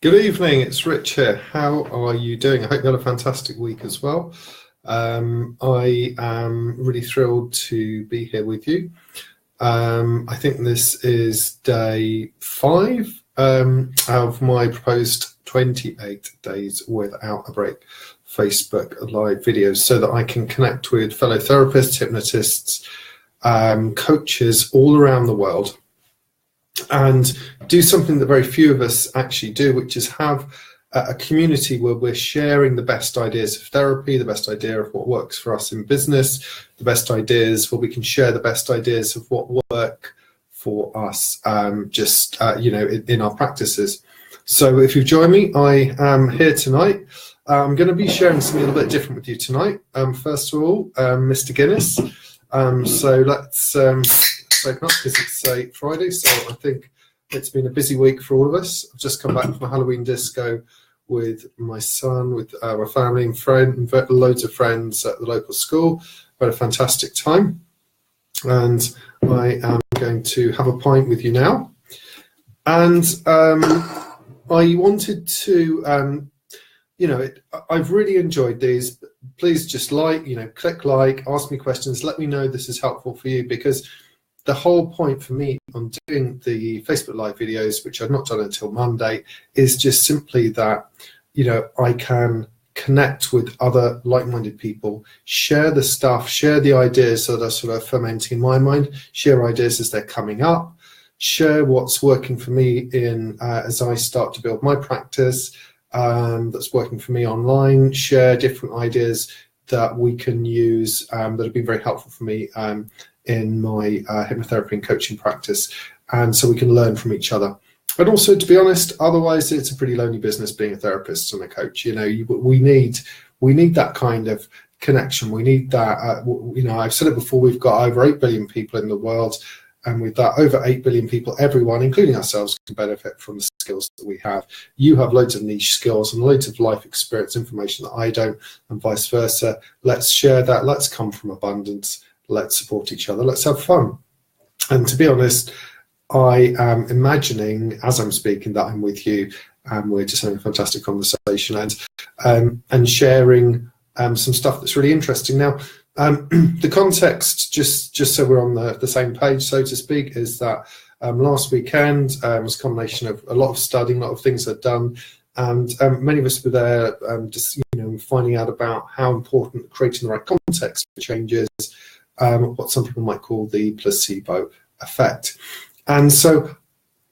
Good evening, it's Rich here. How are you doing? I hope you had a fantastic week as well. I am really thrilled to be here with you. I think this is day 5 of my proposed 28 days without a break Facebook live videos so that I can connect with fellow therapists, hypnotists, coaches all around the world and do something that very few of us actually do, which is have a community where we're sharing the best ideas of therapy, the best idea of what works for us in business, the best ideas where we can share the best ideas of what work for us in our practices. So if you've joined me, I am here tonight. I'm going to be sharing something a little bit different with you tonight. First of all, Mr. Guinness. So let's open up because it's a Friday, so I think it's been a busy week for all of us. I've just come back from a Halloween disco with my son, with my family and loads of friends at the local school. We had a fantastic time, and I am going to have a pint with you now. And I wanted to, I've really enjoyed these. Please just click like, ask me questions, let me know this is helpful for you, because the whole point for me on doing the Facebook Live videos, which I've not done until Monday, is just simply that, I can connect with other like-minded people, share the stuff, share the ideas that are sort of fermenting in my mind, share ideas as they're coming up, share what's working for me as I start to build my practice, that's working for me online, share different ideas that we can use that have been very helpful for me in my hypnotherapy and coaching practice, and so we can learn from each other. And also, to be honest, otherwise it's a pretty lonely business being a therapist and a coach. We need that kind of connection. We need that. I've said it before. We've got over 8 billion people in the world, and with that over 8 billion people, everyone, including ourselves, can benefit from the skills that we have. You have loads of niche skills and loads of life experience, information that I don't, and vice versa. Let's share that. Let's come from abundance. Let's support each other. Let's have fun. And to be honest, I am imagining as I'm speaking that I'm with you and we're just having a fantastic conversation and sharing some stuff that's really interesting. Now, the context, just so we're on the same page, so to speak, is that last weekend was a combination of a lot of studying, a lot of things I'd done, and many of us were there finding out about how important creating the right context for change is. What some people might call the placebo effect. And so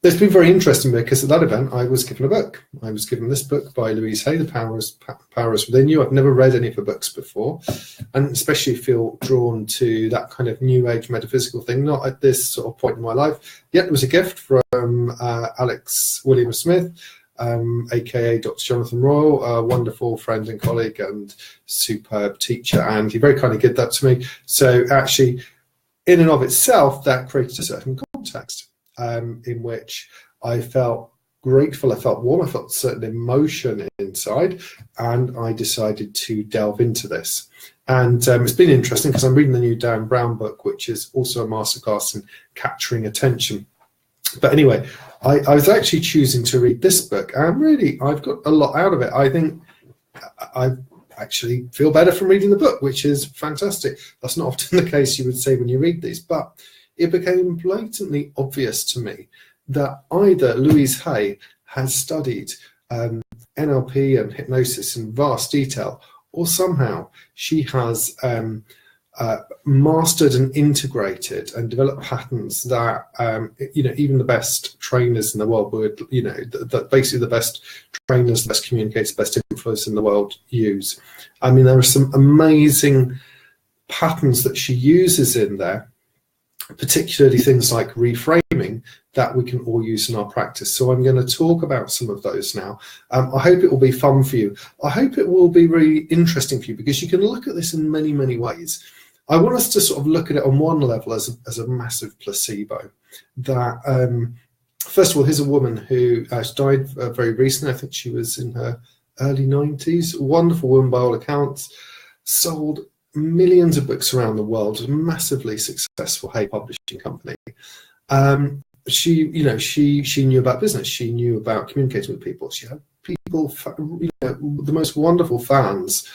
it's been very interesting because at that event I was given a book. I was given this book by Louise Hay, The Power is Within You. I've never read any of her books before, and especially feel drawn to that kind of new age metaphysical thing, not at this sort of point in my life. Yet it was a gift from Alex William Smith, aka Dr. Jonathan Royal, a wonderful friend and colleague and superb teacher, and he very kindly did that to me. So actually, in and of itself, that created a certain context in which I felt grateful, I felt warm, I felt certain emotion inside, and I decided to delve into this. And it's been interesting because I'm reading the new Dan Brown book, which is also a masterclass in capturing attention. But anyway, I was actually choosing to read this book, and really, I've got a lot out of it. I think I actually feel better from reading the book, which is fantastic. That's not often the case, you would say, when you read these, but it became blatantly obvious to me that either Louise Hay has studied NLP and hypnosis in vast detail, or somehow she has mastered and integrated and developed patterns that even the best trainers in the world would, that basically the best trainers, the best communicators, the best influencers in the world use. I mean, there are some amazing patterns that she uses in there, particularly things like reframing, that we can all use in our practice. So I'm going to talk about some of those now. I hope it will be fun for you. I hope it will be really interesting for you, because you can look at this in many, many ways. I want us to sort of look at it on one level as a massive placebo. That first of all, here's a woman who died very recently. I think she was in her early 90s. Wonderful woman by all accounts. Sold millions of books around the world. Massively successful Hay publishing company. she knew about business. She knew about communicating with people. She had people, the most wonderful fans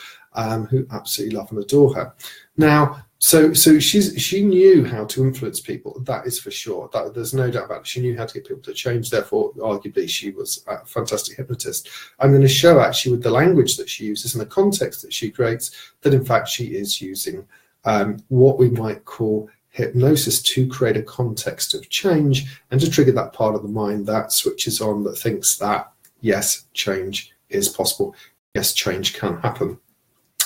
who absolutely love and adore her. Now, so she knew how to influence people. That is for sure. There's no doubt about it. She knew how to get people to change. Therefore, arguably, she was a fantastic hypnotist. I'm going to show actually with the language that she uses and the context that she creates that in fact she is using what we might call hypnosis to create a context of change and to trigger that part of the mind that switches on, that thinks that yes, change is possible. Yes, change can happen.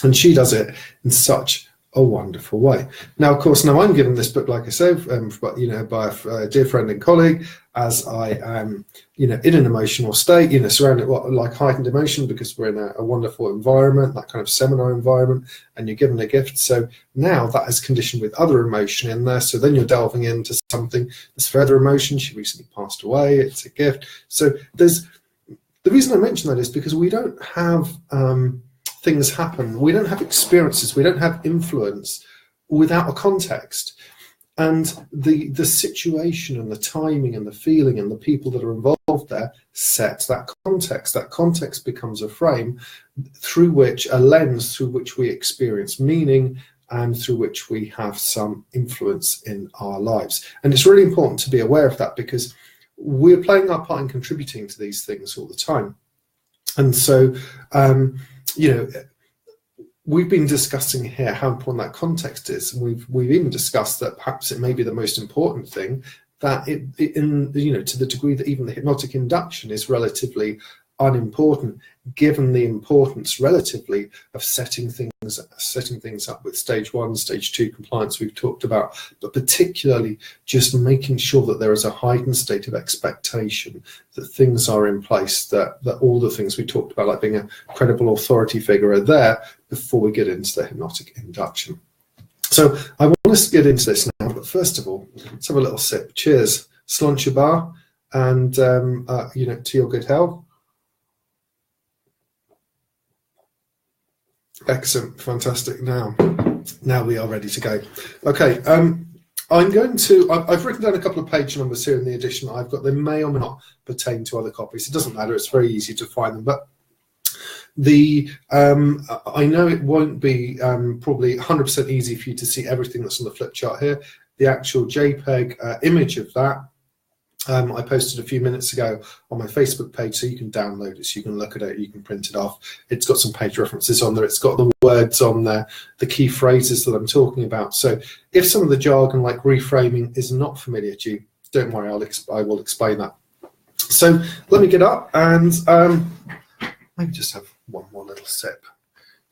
And she does it in such a wonderful way. Now, of course, I'm given this book, like I said, by a dear friend and colleague, as I am, in an emotional state, surrounded like heightened emotion, because we're in a wonderful environment, that kind of seminar environment, and you're given a gift. So now that is conditioned with other emotion in there. So then you're delving into something that's further emotion. She recently passed away. It's a gift. So the reason I mention that is because we don't have things happen. We don't have experiences. We don't have influence without a context. And the situation and the timing and the feeling and the people that are involved there set that context. That context becomes a frame a lens through which we experience meaning and through which we have some influence in our lives. And it's really important to be aware of that, because we're playing our part in contributing to these things all the time. And so, we've been discussing here how important that context is. We've even discussed that perhaps it may be the most important thing, that to the degree that even the hypnotic induction is relatively unimportant, given the importance relatively of setting things up with stage 1, stage 2 compliance we've talked about, but particularly just making sure that there is a heightened state of expectation, that things are in place, that all the things we talked about, like being a credible authority figure, are there before we get into the hypnotic induction. So I want us to get into this now, but first of all, let's have a little sip. Cheers. Sláinte bar, and to your good health. Excellent, fantastic. Now we are ready to go. Okay, I've written down a couple of page numbers here in the edition that I've got. They may or may not pertain to other copies. It doesn't matter. It's very easy to find them. But I know it won't be probably 100% easy for you to see everything that's on the flip chart here. The actual JPEG image of that I posted a few minutes ago on my Facebook page, so you can download it, so you can look at it, you can print it off. It's got some page references on there. It's got the words on there, the key phrases that I'm talking about. So if some of the jargon like reframing is not familiar to you, don't worry, I will explain that. So let me get up and maybe just have one more little sip.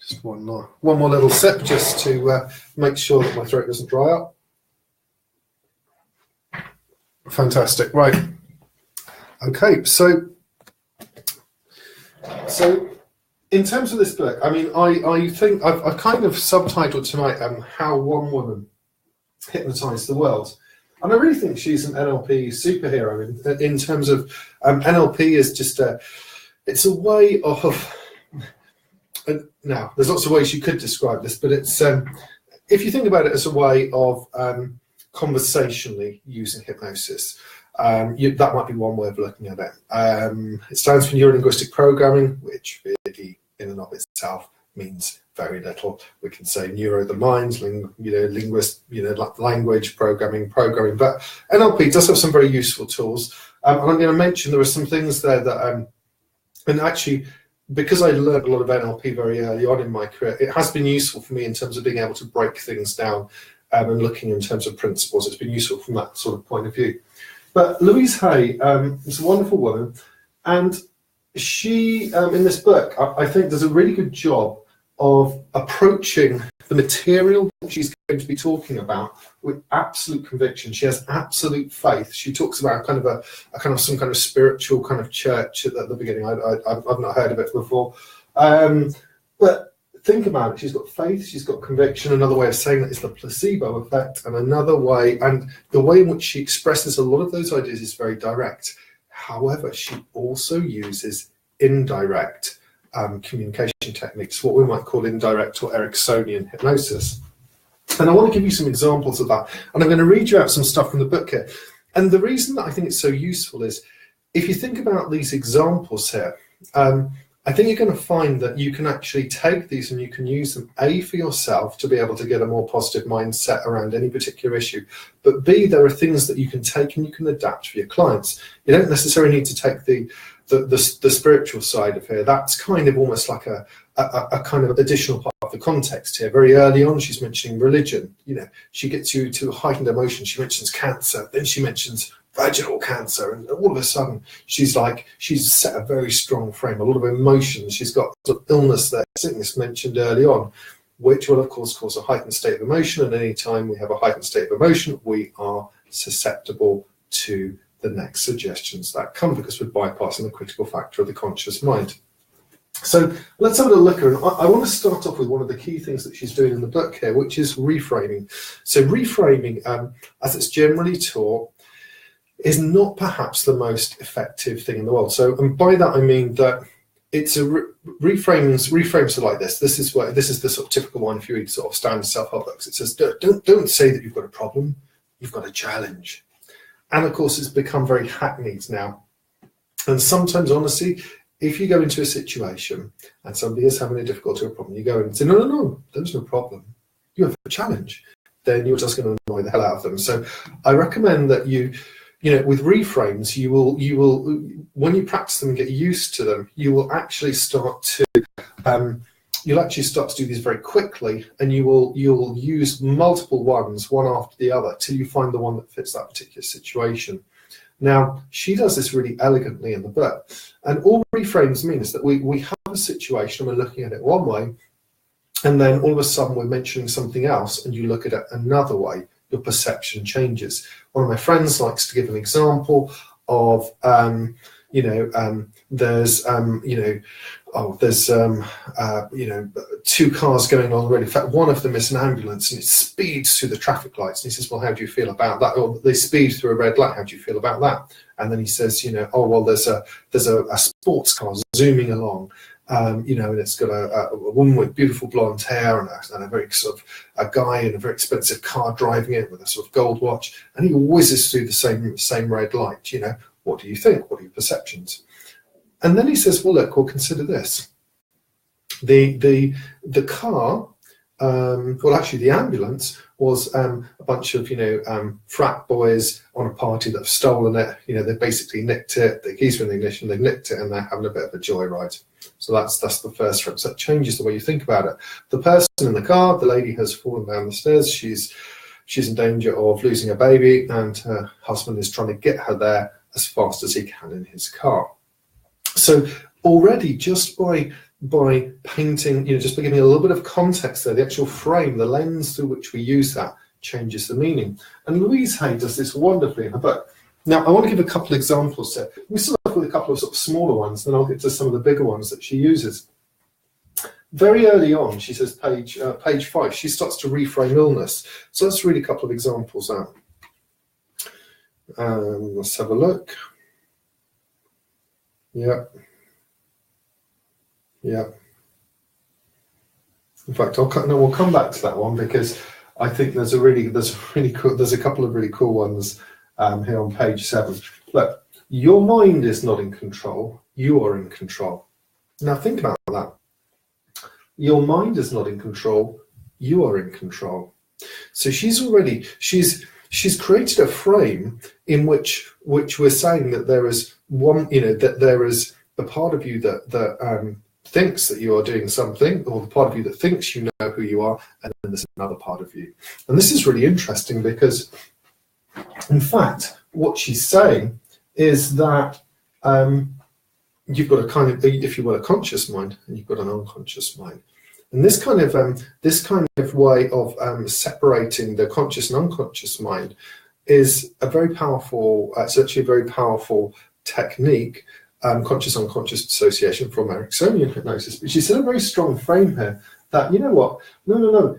Just one more little sip, just to make sure that my throat doesn't dry up. Fantastic. Right. Okay. So in terms of this book, I mean, I think I've kind of subtitled tonight "How One Woman Hypnotized the World," and I really think she's an NLP superhero in terms of NLP is just it's a way of. Now, there's lots of ways you could describe this, but it's if you think about it as a way of conversationally using hypnosis, that might be one way of looking at it. It stands for neuro-linguistic programming, which really, in and of itself, means very little. We can say neuro, the mind, linguist, language, programming. But NLP does have some very useful tools, and I'm going to mention there are some things there that, and actually, because I learned a lot of NLP very early on in my career, it has been useful for me in terms of being able to break things down. And looking in terms of principles, it's been useful from that sort of point of view. But Louise Hay is a wonderful woman, and she, in this book, I think does a really good job of approaching the material that she's going to be talking about with absolute conviction. She has absolute faith. She talks about some kind of spiritual kind of church at the beginning. I've not heard of it before, but. Think about it. She's got faith, she's got conviction. Another way of saying that is the placebo effect, and another way, and the way in which she expresses a lot of those ideas is very direct. However, she also uses indirect communication techniques, what we might call indirect or Ericksonian hypnosis. And I want to give you some examples of that. And I'm going to read you out some stuff from the book here. And the reason that I think it's so useful is, if you think about these examples here, I think you're going to find that you can actually take these and you can use them, A, for yourself to be able to get a more positive mindset around any particular issue, but B, there are things that you can take and you can adapt for your clients. You don't necessarily need to take the spiritual side of here. That's kind of almost like a kind of additional part of the context here. Very early on, she's mentioning religion. You know, she gets you to a heightened emotion. She mentions cancer, then she mentions vaginal cancer, and all of a sudden she's set a very strong frame, a lot of emotions. She's got sort of illness there, sickness mentioned early on, which will of course cause a heightened state of emotion, and any time we have a heightened state of emotion, we are susceptible to the next suggestions that come, because we're bypassing the critical factor of the conscious mind. So let's have a look at it. I want to start off with one of the key things that she's doing in the book here, which is reframing. So reframing, as it's generally taught, is not perhaps the most effective thing in the world. So, and by that I mean that it's a reframes are like this. This is the sort of typical one if you read sort of standard self-help books. It says, don't say that you've got a problem, you've got a challenge. And of course, it's become very hackneyed now. And sometimes, honestly, if you go into a situation and somebody is having a difficulty or a problem, you go in and say, no, there's no problem. You have a challenge. Then you're just going to annoy the hell out of them. So I recommend that you know, with reframes, you will, when you practice them and get used to them, you will actually start to, do these very quickly, and you'll use multiple ones, one after the other, till you find the one that fits that particular situation. Now, she does this really elegantly in the book, and all reframes mean is that we have a situation and we're looking at it one way, and then all of a sudden we're mentioning something else, and you look at it another way. Your perception changes. One of my friends likes to give an example of, there's two cars going on the road. In fact, one of them is an ambulance and it speeds through the traffic lights. And he says, well, how do you feel about that? Or they speed through a red light. How do you feel about that? And then he says, there's a sports car zooming along. And it's got a woman with beautiful blonde hair and a very sort of a guy in a very expensive car driving it with a sort of gold watch, and he whizzes through the same red light. What do you think? What are your perceptions? And then he says, well, look, we'll consider this. The car, the ambulance was a bunch of frat boys on a party that have stolen it. They basically nicked it. The keys were in the ignition. They've nicked it, and they're having a bit of a joyride. So that's the first frame. So that changes the way you think about it. The person in the car, the lady has fallen down the stairs. She's in danger of losing a baby, and her husband is trying to get her there as fast as he can in his car. So already, just by painting, just by giving a little bit of context there, the actual frame, the lens through which we use that changes the meaning. And Louise Hay does this wonderfully in her book. Now, I want to give a couple of examples there. We start off with a couple of sort of smaller ones, then I'll get to some of the bigger ones that she uses. Very early on, she says, page 5, she starts to reframe illness. So let's read a couple of examples out. Let's have a look. Yeah. In fact, we'll come back to that one, because I think there's a couple of really cool ones here on page 7. Look, your mind is not in control. You are in control. Now think about that. Your mind is not in control. You are in control. So she's created a frame in which we're saying that there is one, that there is the part of you that thinks that you are doing something, or the part of you that thinks you know who you are, and then there's another part of you. And this is really interesting, because in fact, what she's saying is that you've got a kind of, if you will, a conscious mind, and you've got an unconscious mind. And this kind of way of separating the conscious and unconscious mind is a very powerful, it's actually a very powerful technique, conscious-unconscious dissociation from Ericksonian hypnosis. But she's in a very strong frame here that, no,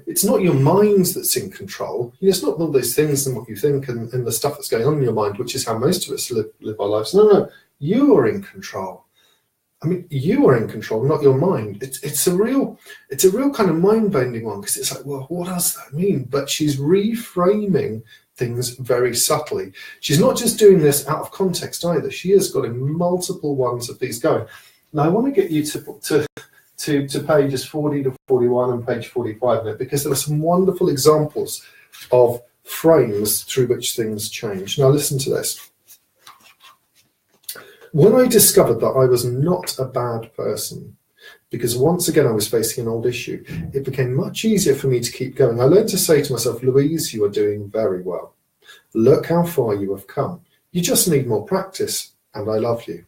it's not your mind that's in control. It's not all those things and what you think and the stuff that's going on in your mind, which is how most of us live our lives. No, you are in control. I mean, you are in control, not your mind. It's a real kind of mind-bending one, because it's like, well, what does that mean? But she's reframing things very subtly. She's not just doing this out of context either. She has got multiple ones of these going. Now I want to get you to pages 40 to 41 and page 45 in it, because there are some wonderful examples of frames through which things change. Now listen to this. When I discovered that I was not a bad person, because once again I was facing an old issue, it became much easier for me to keep going. I learned to say to myself, Louise, you are doing very well. Look how far you have come. You just need more practice, and I love you.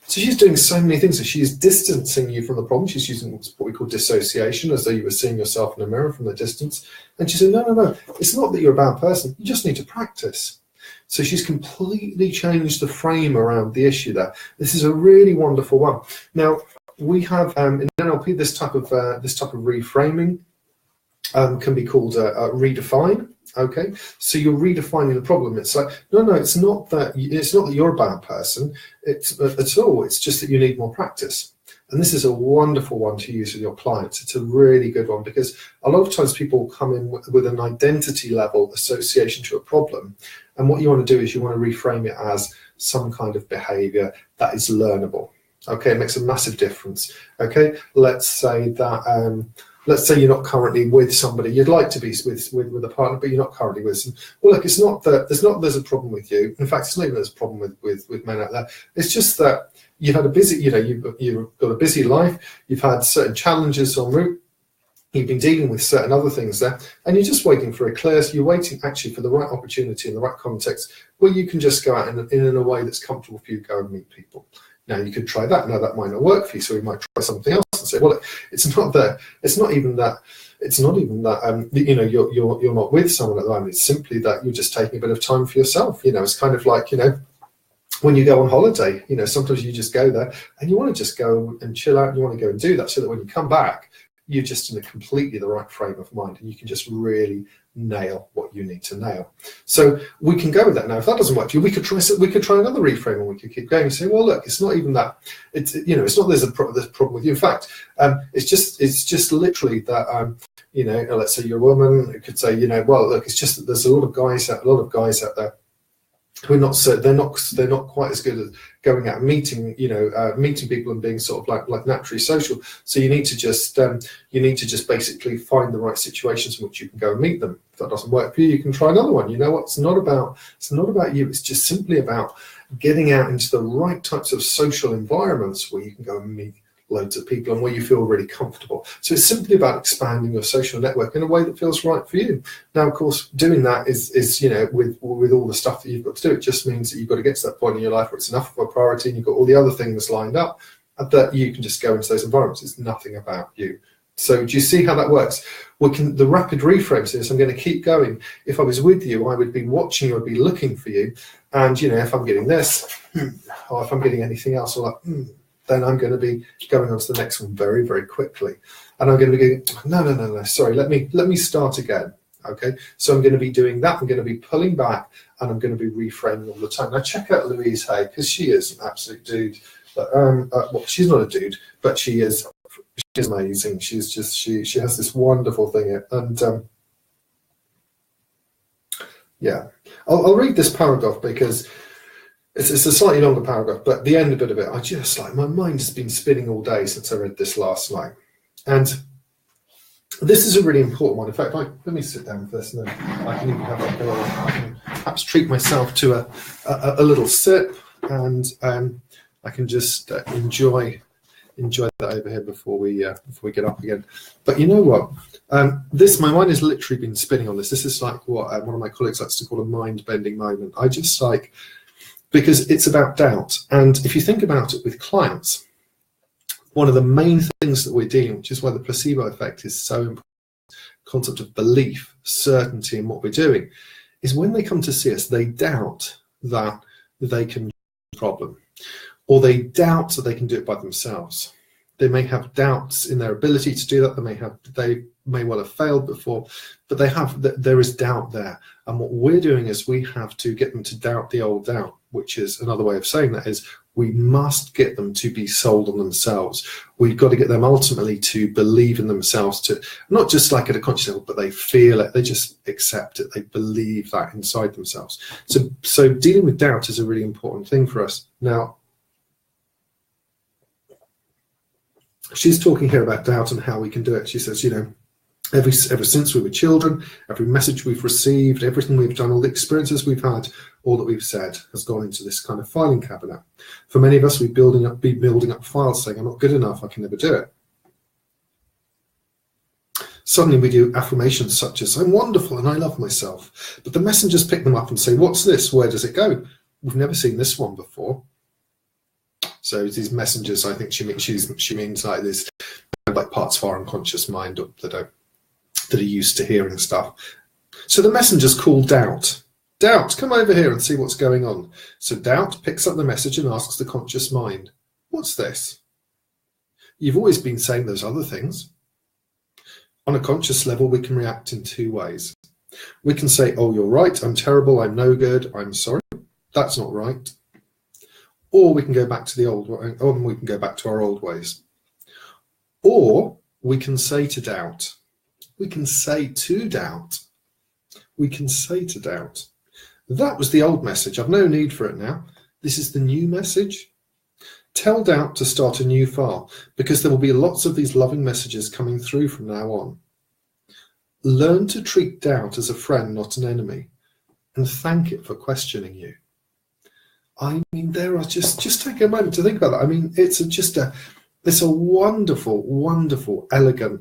So she's doing so many things. So she's distancing you from the problem. She's using what we call dissociation, as though you were seeing yourself in a mirror from the distance. And she said, no, it's not that you're a bad person. You just need to practice. So she's completely changed the frame around the issue there. This is a really wonderful one. Now, we have in NLP this type of reframing can be called redefine. Okay, so you're redefining the problem. It's like no, it's not that you're a bad person. It's at all. It's just that you need more practice. And this is a wonderful one to use with your clients. It's a really good one, because a lot of times people come in with an identity level association to a problem, and what you want to do is you want to reframe it as some kind of behavior that is learnable. Okay, it makes a massive difference. Okay, let's say that let's say you're not currently with somebody. You'd like to be with a partner, but you're not currently with them. Well, look, it's not that there's a problem with you. In fact, it's not even there's a problem with men out there. It's just that you've had a busy, you've got a busy life. You've had certain challenges en route. You've been dealing with certain other things there, and you're just waiting for a clear. So you're waiting actually for the right opportunity in the right context where you can just go out in a way that's comfortable for you to go and meet people. Now you could try that. Now that might not work for you, so we might try something else and say, well, it's not even that you're not with someone at the moment. It's simply that you're just taking a bit of time for yourself. It's kind of like when you go on holiday. Sometimes you just go there and you want to just go and chill out. And you want to go and do that, so that when you come back, you're just in a completely the right frame of mind, and you can just really nail what you need to nail. So we can go with that. Now, if that doesn't work for you, we could try another reframe, and we could keep going and say, well, look, it's not even that. It's not there's a problem with you. In fact, it's just literally that. Let's say you're a woman. It could say, well, look, it's just that there's a lot of guys out there who are not so they're not quite as good at going out and meeting people and being sort of like naturally social. So you need to just basically find the right situations in which you can go and meet them. If that doesn't work for you, you can try another one. You know what? It's not about you. It's just simply about getting out into the right types of social environments where you can go and meet loads of people and where you feel really comfortable. So it's simply about expanding your social network in a way that feels right for you. Now, of course, doing that is with all the stuff that you've got to do, it just means that you've got to get to that point in your life where it's enough of a priority and you've got all the other things lined up, and that you can just go into those environments. It's nothing about you. So do you see how that works? The rapid reframes is, I'm going to keep going. If I was with you, I would be watching you, I'd be looking for you. And, if I'm getting this, or if I'm getting anything else, then I'm going to be going on to the next one very, very quickly. And I'm going to be going, no, sorry, let me start again. Okay, so I'm going to be doing that. I'm going to be pulling back, and I'm going to be reframing all the time. Now check out Louise Hay, because she is an absolute dude. But, well, she's not a dude, but she's amazing. She has this wonderful thing. And I'll read this paragraph because it's a slightly longer paragraph, but the end bit of it, my mind has been spinning all day since I read this last night. And this is a really important one. In fact, let me sit down first, and then I can even have I can perhaps treat myself to a little sip, and I can just enjoy that over here before we get up again. But you know what? My mind has literally been spinning on this. This is like what one of my colleagues likes to call a mind-bending moment. Because it's about doubt. And if you think about it with clients, one of the main things that we're dealing with, which is why the placebo effect is so important, concept of belief, certainty in what we're doing, is when they come to see us, they doubt that they can do the problem, or they doubt that they can do it by themselves. They may have doubts in their ability to do that. They may well have failed before, but there is doubt there. And what we're doing is we have to get them to doubt the old doubt. which is another way of saying that is we must get them to be sold on themselves. We've got to get them ultimately to believe in themselves, to not just like at a conscious level, but they feel it, they just accept it, they believe that inside themselves. So dealing with doubt is a really important thing for us. Now, she's talking here about doubt and how we can do it. She says, ever since we were children, every message we've received, everything we've done, all the experiences we've had, all that we've said has gone into this kind of filing cabinet. For many of us, we've been building up files saying, I'm not good enough, I can never do it. Suddenly we do affirmations such as, I'm wonderful and I love myself. But the messengers pick them up and say, what's this? Where does it go? We've never seen this one before. So these messengers, I think she means like this, like parts of our unconscious mind that are used to hearing stuff. So the messengers call doubt. Doubt, come over here and see what's going on. So doubt picks up the message and asks the conscious mind, what's this? You've always been saying those other things. On a conscious level, we can react in two ways. We can say, oh, you're right, I'm terrible, I'm no good, I'm sorry, that's not right. Or we can go back to the old way, or we can go back to our old ways. Or we can say to doubt, we can say to doubt, that was the old message, I've no need for it now. This is the new message. Tell doubt to start a new file, because there will be lots of these loving messages coming through from now on. Learn to treat doubt as a friend, not an enemy, and thank it for questioning you. I mean, there are just take a moment to think about that. I mean, it's a wonderful, wonderful, elegant.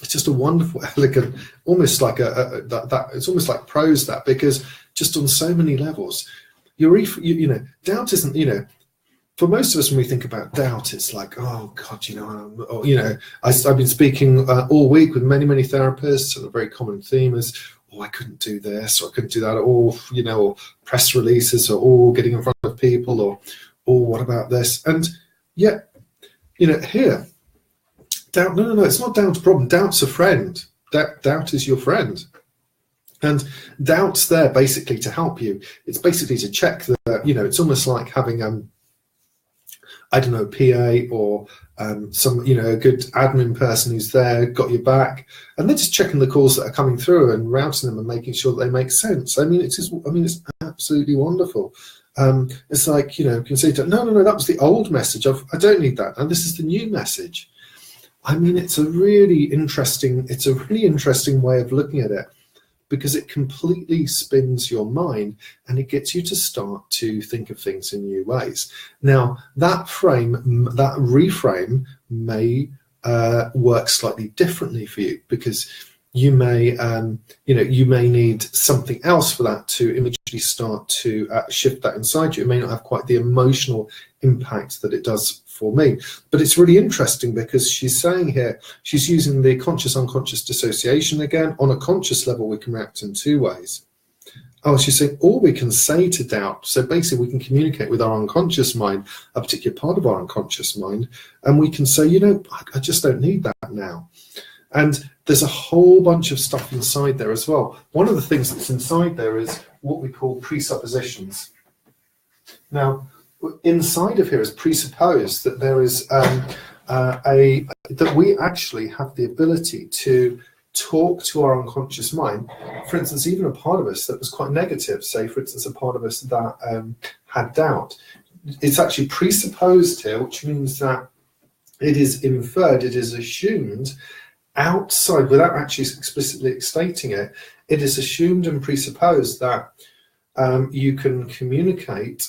It's just a wonderful, elegant, almost like it's almost like prose, that, because just on so many levels, doubt isn't, for most of us when we think about doubt, it's like, oh God, I've been speaking all week with many therapists, and a very common theme is, oh, I couldn't do this, or I couldn't do that, or or press releases, or getting in front of people, or what about this? And yet, here, doubt, no, it's not doubt's a problem. Doubt's a friend. Doubt is your friend. And doubt's there basically to help you. It's basically to check that, it's almost like having, I don't know, a PA or some, a good admin person who's there, got your back, and they're just checking the calls that are coming through and routing them and making sure that they make sense. I mean, it's absolutely wonderful. It's like, you can say, no, that was the old message. I don't need that. And this is the new message. I mean, it's a really interesting way of looking at it, because it completely spins your mind and it gets you to start to think of things in new ways. Now, that reframe may work slightly differently for you, because you may need something else for that to immediately start to shift that inside you. It may not have quite the emotional impact that it does for me. But it's really interesting, because she's saying here, she's using the conscious-unconscious dissociation again. On a conscious level, we can react in two ways. Oh, she's saying, or we can say to doubt. So basically, we can communicate with our unconscious mind, a particular part of our unconscious mind, and we can say, I just don't need that now. And there's a whole bunch of stuff inside there as well. One of the things that's inside there is what we call presuppositions. Now, inside of here is presupposed that there is that we actually have the ability to talk to our unconscious mind. For instance, even a part of us that was quite negative, say for instance a part of us that had doubt, it's actually presupposed here, which means that it is inferred, it is assumed outside, without actually explicitly stating it, it is assumed and presupposed that you can communicate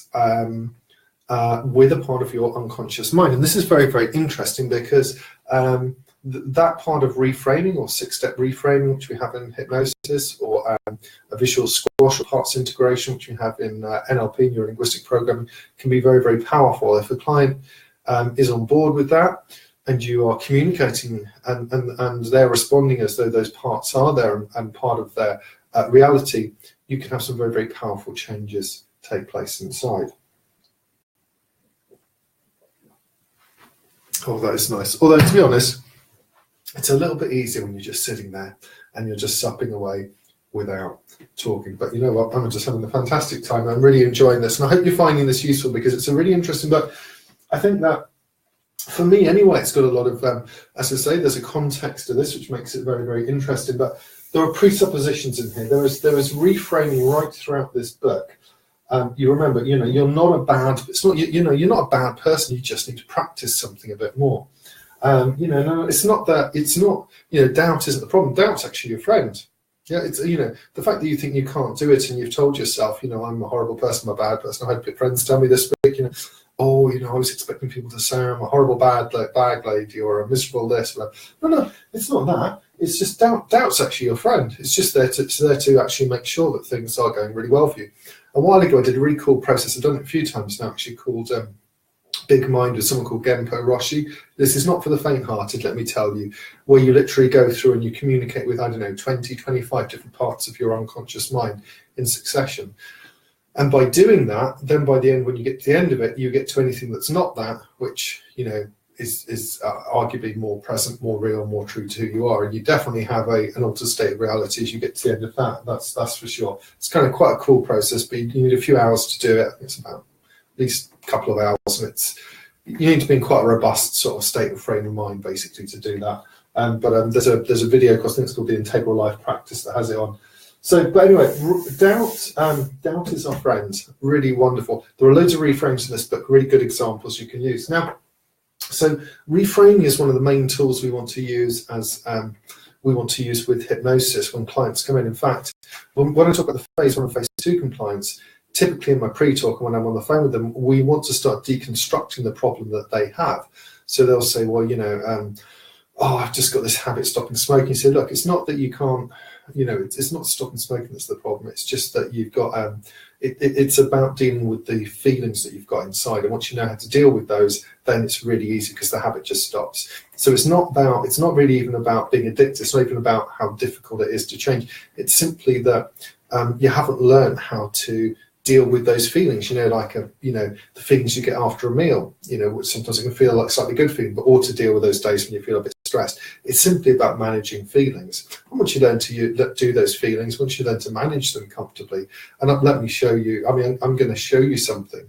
with a part of your unconscious mind. And this is very, very interesting, because that part of reframing, or six-step reframing, which we have in hypnosis, or a visual squash or parts integration, which we have in NLP, neuro-linguistic programming, can be very, very powerful. If a client is on board with that, and you are communicating and they're responding as though those parts are there and part of their reality, you can have some very, very powerful changes take place inside. Oh, that is nice. Although, to be honest, it's a little bit easier when you're just sitting there and you're just supping away without talking. But you know what, I'm just having a fantastic time. I'm really enjoying this, and I hope you're finding this useful, because it's a really interesting book. I think that for me anyway, it's got a lot of, as I say, there's a context to this which makes it very, very interesting, but there are presuppositions in here. There is reframing right throughout this book. You remember, you know, you're not a bad, it's not, you know, you're not a bad person, you just need to practice something a bit more. You know, no, it's not that, it's not, you know, doubt isn't the problem, doubt's actually your friend. Yeah, it's, you know, the fact that you think you can't do it and you've told yourself, you know, I'm a horrible person, I'm a bad person. I had friends tell me this week, you know, oh, you know, I was expecting people to say I'm a horrible bag lady or a miserable this. No, it's not that. It's just doubt's actually your friend. It's just there to actually make sure that things are going really well for you. A while ago, I did a really cool process. I've done it a few times now, actually, called Big Mind with someone called Genpo Roshi. This is not for the faint-hearted, let me tell you, where you literally go through and you communicate with, I don't know, 20, 25 different parts of your unconscious mind in succession. And by doing that, then by the end, when you get to the end of it, you get to anything that's not that, which, you know, is arguably more present, more real, more true to who you are. And you definitely have an altered state of reality as you get to the end of that. That's for sure. It's kind of quite a cool process, but you need a few hours to do it. It's about at least a couple of hours, and you need to be in quite a robust sort of state of frame of mind, basically, to do that. But there's a video, I think it's called the Integral Life Practice, that has it on. So, but anyway, doubt is our friend. Really wonderful. There are loads of reframes in this book, really good examples you can use. Now, so reframing is one of the main tools we want to use with hypnosis when clients come in. In fact, when I talk about the phase 1 and phase 2 compliance, typically in my pre-talk and when I'm on the phone with them, we want to start deconstructing the problem that they have. So they'll say, well, you know, oh, I've just got this habit, stopping smoking. You say, look, it's not that you can't, you know, it's not stopping smoking that's the problem. It's just that you've got, it's about dealing with the feelings that you've got inside. And once you know how to deal with those, then it's really easy because the habit just stops. So it's not really even about being addicted. It's not even about how difficult it is to change. It's simply that you haven't learned how to deal with those feelings, you know, like the feelings you get after a meal, you know, which sometimes it can feel like slightly good feeling, but or to deal with those days when you feel a bit stressed. It's simply about managing feelings. And once you learn to do those feelings, once you learn to manage them comfortably, and let me show you, I mean, I'm going to show you something.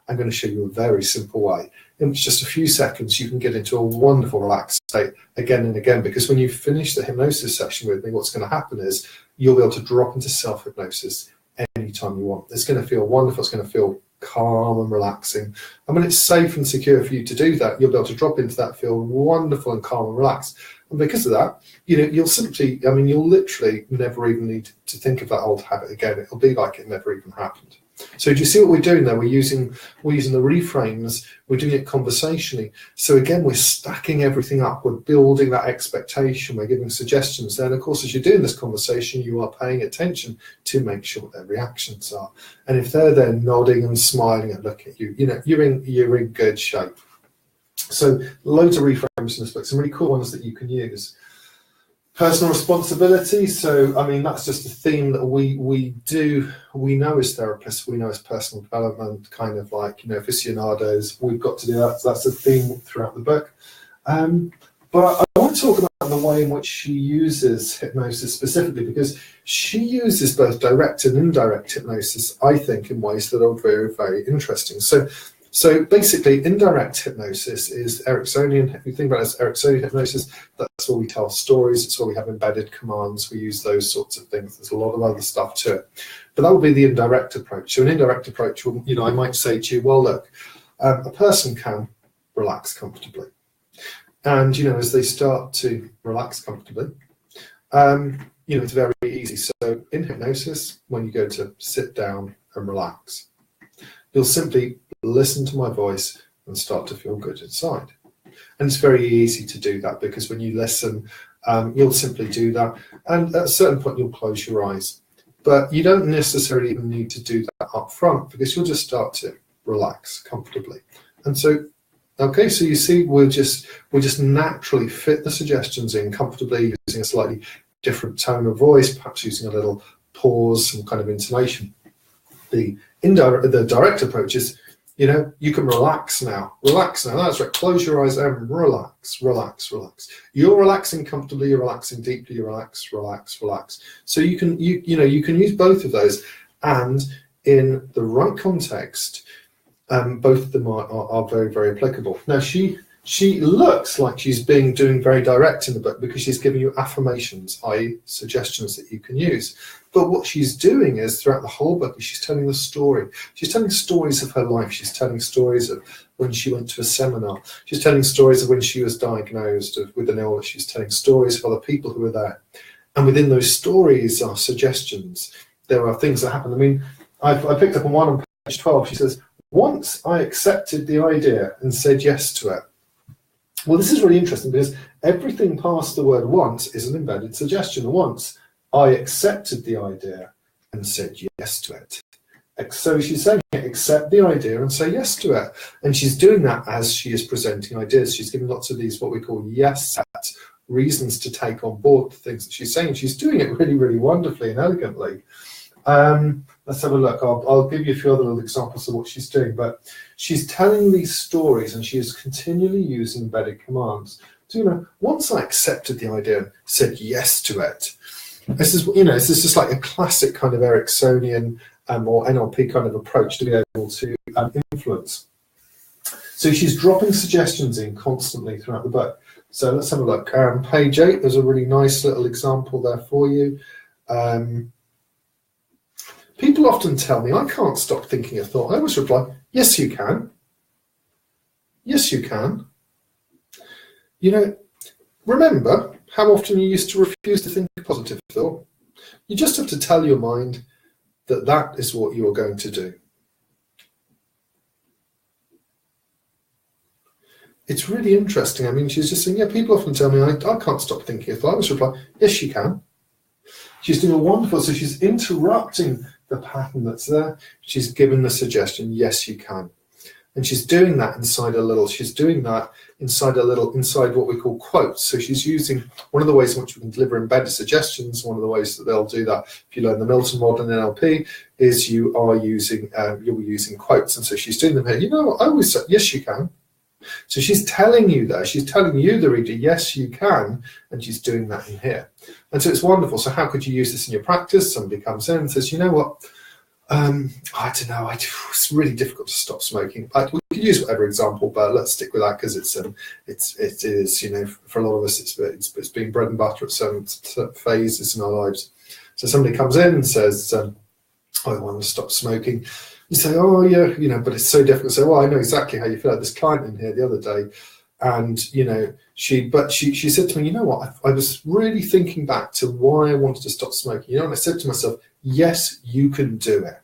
I'm going to show you a very simple way. In just a few seconds, you can get into a wonderful relaxed state again and again, because when you finish the hypnosis session with me, what's going to happen is you'll be able to drop into self-hypnosis anytime you want. It's going to feel wonderful. It's going to feel calm and relaxing. And when it's safe and secure for you to do that, you'll be able to drop into that, feel wonderful and calm and relaxed. And because of that, you know, you'll literally never even need to think of that old habit again. It'll be like it never even happened. So do you see what we're doing there? We're using the reframes, we're doing it conversationally. So again, we're stacking everything up, we're building that expectation, we're giving suggestions. Then of course, as you're doing this conversation, you are paying attention to make sure what their reactions are. And if they're there nodding and smiling and looking at you, you know, you're in good shape. So loads of reframes in this book, some really cool ones that you can use. Personal responsibility. So, I mean, that's just a theme that we know as therapists, we know as personal development, kind of like, you know, aficionados, we've got to do that. So that's a theme throughout the book. But I want to talk about the way in which she uses hypnosis specifically, because she uses both direct and indirect hypnosis, I think, in ways that are very, very interesting. So basically, indirect hypnosis is Ericksonian. If you think about it as Ericksonian hypnosis, that's where we tell stories. It's where we have embedded commands. We use those sorts of things. There's a lot of other stuff to it. But that would be the indirect approach. So an indirect approach, will, you know, I might say to you, well, look, a person can relax comfortably. And, you know, as they start to relax comfortably, you know, it's very easy. So in hypnosis, when you go to sit down and relax, you'll simply listen to my voice and start to feel good inside. And it's very easy to do that because when you listen, you'll simply do that. And at a certain point, you'll close your eyes. But you don't necessarily even need to do that up front because you'll just start to relax comfortably. And so, okay, so you see, we'll just naturally fit the suggestions in comfortably using a slightly different tone of voice, perhaps using a little pause, some kind of intonation. The direct approach is You know, you can relax now. Relax now. That's right. Close your eyes and relax, relax, relax. You're relaxing comfortably. You're relaxing deeply. You relax, relax, relax. So you can you can use both of those, and in the right context, both of them are very, very applicable. Now she looks like she's doing very direct in the book because she's giving you affirmations, i.e. suggestions that you can use. But what she's doing is throughout the whole book, she's telling the story. She's telling stories of her life. She's telling stories of when she went to a seminar. She's telling stories of when she was diagnosed with an illness. She's telling stories of other people who were there. And within those stories are suggestions. There are things that happen. I mean, I picked up on one on page 12. She says, once I accepted the idea and said yes to it. Well, this is really interesting because everything past the word once is an embedded suggestion. Once I accepted the idea and said yes to it. So she's saying, accept the idea and say yes to it. And she's doing that as she is presenting ideas. She's giving lots of these, what we call yes reasons to take on board the things that she's saying. She's doing it really, really wonderfully and elegantly. Let's have a look. I'll give you a few other little examples of what she's doing, but she's telling these stories and she is continually using embedded commands. So, once I accepted the idea and said yes to it, this is just like a classic kind of Ericksonian or NLP kind of approach to be able to influence. So she's dropping suggestions in constantly throughout the book. So let's have a look. Page 8, there's a really nice little example there for you. People often tell me, I can't stop thinking a thought. I always reply, yes, you can. Yes, you can. Remember how often you used to refuse to think a positive thought. You just have to tell your mind that that is what you are going to do. It's really interesting. I mean, she's just saying, yeah, people often tell me, I can't stop thinking a thought. I always reply, yes, you can. She's doing a wonderful, so she's interrupting the pattern that's there. She's given the suggestion, yes, you can. And she's doing that inside what we call quotes. So she's using one of the ways in which we can deliver embedded suggestions. One of the ways that they'll do that, if you learn the Milton model in NLP, is you're using quotes. And so she's doing them here. You know what? I always say, yes, you can. So she's telling you that. She's telling you, the reader, yes, you can. And she's doing that in here. And so it's wonderful. So how could you use this in your practice? Somebody comes in and says, you know what? I don't know. It's really difficult to stop smoking. We could use whatever example, but let's stick with that because it is, for a lot of us, it's been bread and butter at certain phases in our lives. So somebody comes in and says, I want to stop smoking. You say, oh yeah, but it's so difficult. So, well, I know exactly how you feel. Like this client in here the other day, and she said to me, you know what? I was really thinking back to why I wanted to stop smoking. And I said to myself, yes, you can do it.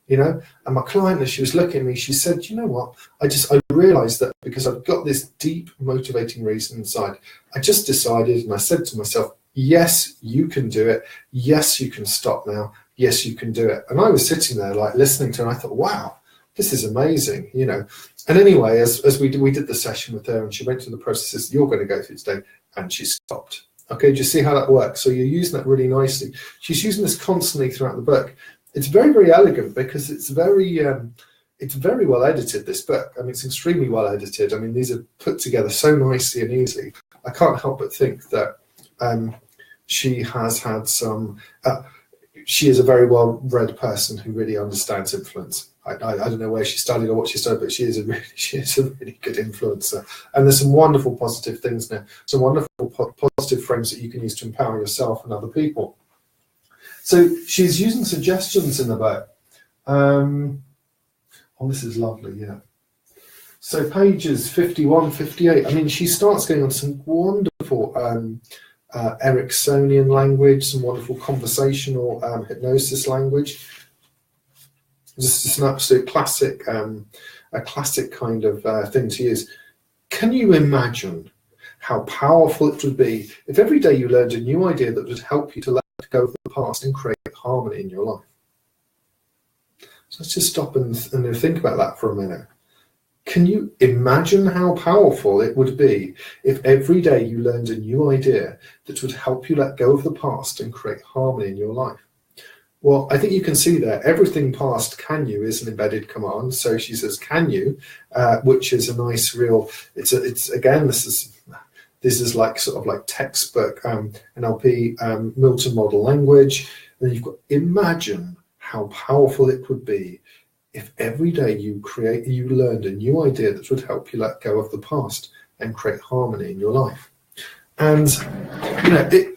And my client, as she was looking at me, she said, you know what? I realized that because I've got this deep motivating reason inside, I just decided and I said to myself, yes, you can do it. Yes, you can stop now. Yes, you can do it. And I was sitting there like listening to her and I thought, wow, this is amazing, And anyway, as we did the session with her and she went through the processes you're going to go through today, and she stopped. Okay, do you see how that works? So you're using that really nicely. She's using this constantly throughout the book. It's very, very elegant because it's very well edited, this book. I mean, it's extremely well edited. I mean, these are put together so nicely and easily. I can't help but think that she has had some... she is a very well-read person who really understands influence. I don't know where she studied or what she studied, but she is a really good influencer. And there's some wonderful positive things there, some wonderful positive frames that you can use to empower yourself and other people. So she's using suggestions in the book. This is lovely, yeah. So pages 51, 58, I mean, she starts going on some wonderful Ericksonian language, some wonderful conversational hypnosis language. Just an absolute classic, a classic kind of thing to use. Can you imagine how powerful it would be if every day you learned a new idea that would help you to let go of the past and create harmony in your life? So let's just stop and think about that for a minute. Can you imagine how powerful it would be if every day you learned a new idea that would help you let go of the past and create harmony in your life? Well, I think you can see there, everything past can you is an embedded command. So she says, can you, which is a nice real, it's again, this is like sort of like textbook NLP Milton model language. And you've got, imagine how powerful it would be if every day you learned a new idea that would help you let go of the past and create harmony in your life. And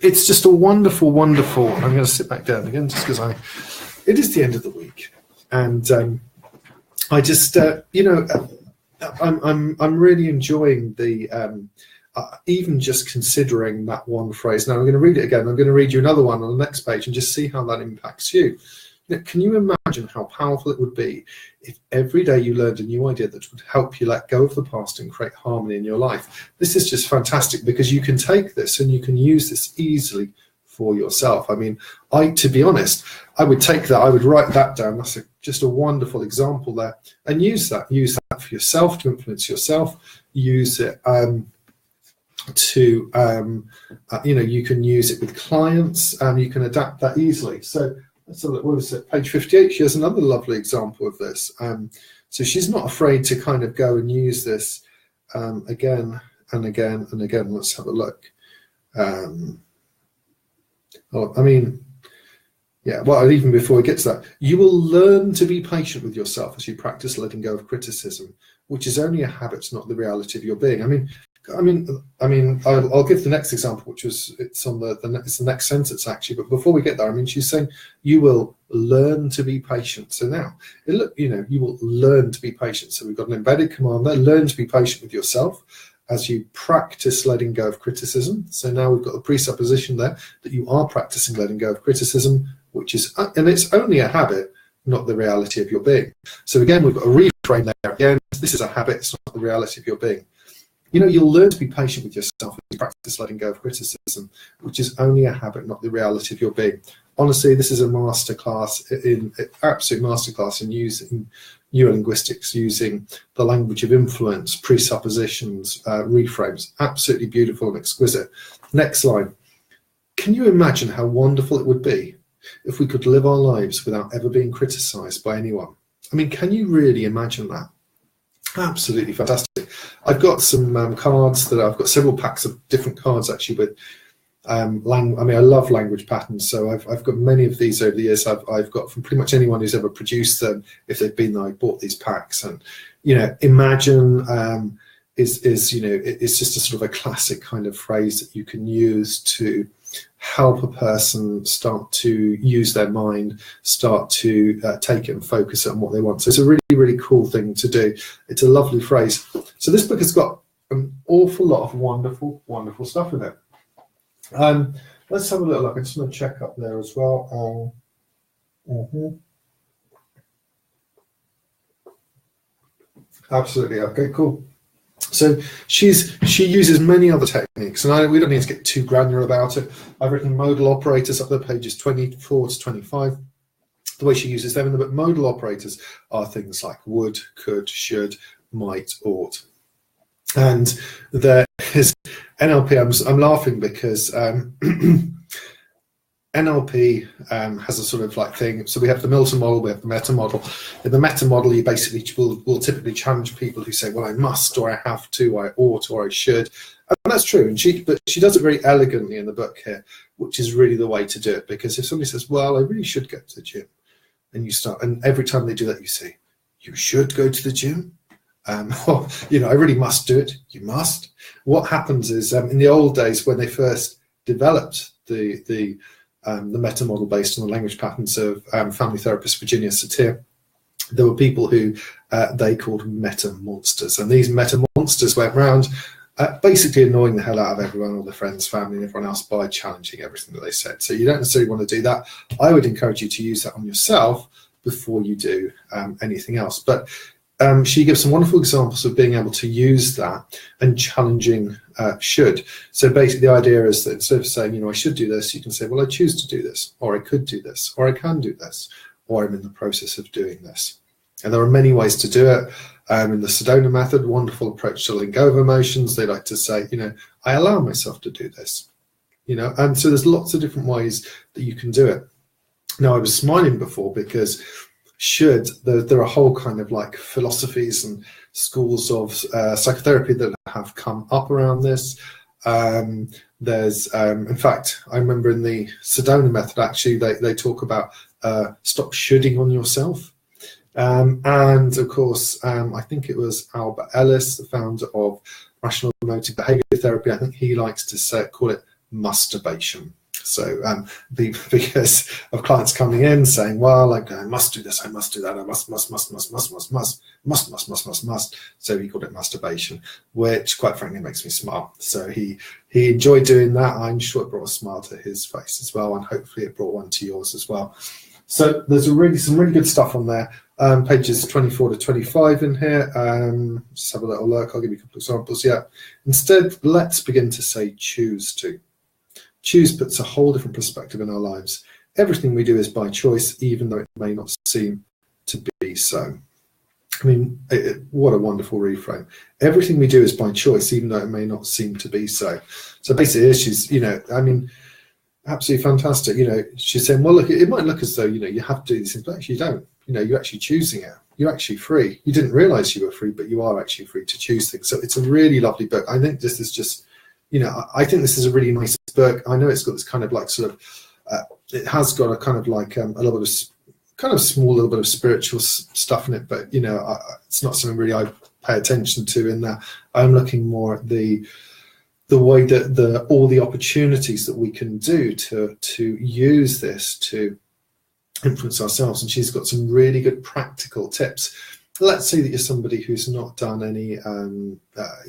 it's just a wonderful, wonderful. I'm going to sit back down again just because it is the end of the week, and I just I'm really enjoying the even just considering that one phrase. Now I'm going to read it again. I'm going to read you another one on the next page and just see how that impacts you. Can you imagine how powerful it would be if every day you learned a new idea that would help you let go of the past and create harmony in your life? This is just fantastic because you can take this and you can use this easily for yourself. I mean, to be honest, I would take that, I would write that down. That's just a wonderful example there, and use that for yourself to influence yourself. Use it you can use it with clients, and you can adapt that easily. So let's have a look. What is it? Page 58. She has another lovely example of this. So she's not afraid to kind of go and use this again and again and again. Let's have a look. Even before we get to that, you will learn to be patient with yourself as you practice letting go of criticism, which is only a habit, not the reality of your being. I'll give the next example, which was it's the next sentence actually. But before we get there, she's saying you will learn to be patient. So now, you will learn to be patient. So we've got an embedded command there: learn to be patient with yourself as you practice letting go of criticism. So now we've got the presupposition there that you are practicing letting go of criticism, which is, and it's only a habit, not the reality of your being. So again, we've got a reframe there again. This is a habit, it's not the reality of your being. You'll learn to be patient with yourself as you practice letting go of criticism, which is only a habit, not the reality of your being. Honestly, this is a absolute masterclass in using neurolinguistics, using the language of influence, presuppositions, reframes. Absolutely beautiful and exquisite. Next line. Can you imagine how wonderful it would be if we could live our lives without ever being criticized by anyone? Can you really imagine that? Absolutely fantastic. I've got some cards that I've got several packs of different cards actually with I love language patterns, so I've got many of these over the years. I've got from pretty much anyone who's ever produced them. If they've been there, I bought these packs, and imagine is it's just a sort of a classic kind of phrase that you can use to help a person start to use their mind, start to take it and focus it on what they want. So it's a really, really cool thing to do. It's a lovely phrase. So this book has got an awful lot of wonderful, wonderful stuff in it. Let's have a little look. I'm just going to check up there as well. Absolutely. Okay, cool. So she uses many other techniques, and we don't need to get too granular about it. I've written modal operators up there, pages 24 to 25. The way she uses them in the book, modal operators are things like would, could, should, might, ought. And there is NLP. I'm laughing because NLP has a sort of like thing. So we have the Milton model, we have the meta model. In the meta model, you basically will typically challenge people who say, well, I must, or I have to, I ought, or I should. And that's true. But she does it very elegantly in the book here, which is really the way to do it. Because if somebody says, well, I really should go to the gym, and every time they do that, you say, you should go to the gym. I really must do it. You must. What happens is in the old days when they first developed the meta model based on the language patterns of family therapist Virginia Satir, there were people who they called meta monsters, and these meta monsters went around basically annoying the hell out of everyone, all their friends, family, and everyone else by challenging everything that they said. So you don't necessarily want to do that. I would encourage you to use that on yourself before you do anything else. But she gives some wonderful examples of being able to use that and challenging should. So basically the idea is that instead of saying, I should do this, you can say, well, I choose to do this, or I could do this, or I can do this, or I'm in the process of doing this. And there are many ways to do it. In the Sedona method, wonderful approach to letting go of emotions, they like to say, I allow myself to do this, and so there's lots of different ways that you can do it. Now, I was smiling before because there are whole kind of like philosophies and schools of psychotherapy that have come up around this. There's, in fact, I remember in the Sedona method, actually, they talk about stop shoulding on yourself. And of course, I think it was Albert Ellis, the founder of rational emotive behavior therapy. I think he likes to call it masturbation. So because of clients coming in saying, well, like, I must do this, I must do that, I must. So he called it masturbation, which quite frankly makes me smile. So he enjoyed doing that. I'm sure it brought a smile to his face as well, and hopefully it brought one to yours as well. So there's some really good stuff on there. Pages 24 to 25 in here. Just have a little look. I'll give you a couple of examples. Yeah. Instead, let's begin to say choose to. Choose puts a whole different perspective in our lives. Everything we do is by choice, even though it may not seem to be so. I mean, what a wonderful reframe. Everything we do is by choice, even though it may not seem to be so. So basically, she's, I mean, absolutely fantastic. She's saying, well, look, it might look as though, you have to do these things, but actually you don't. You're actually choosing it. You're actually free. You didn't realize you were free, but you are actually free to choose things. So it's a really lovely book. I think this is just, I think this is a really nice book. I know it's got this kind of like sort of, it has got a kind of like a little bit of kind of small little bit of spiritual stuff in it, but it's not something really I pay attention to in that. I'm looking more at the way that all the opportunities that we can do to use this to influence ourselves. And she's got some really good practical tips. Let's say that you're somebody who's not done any, that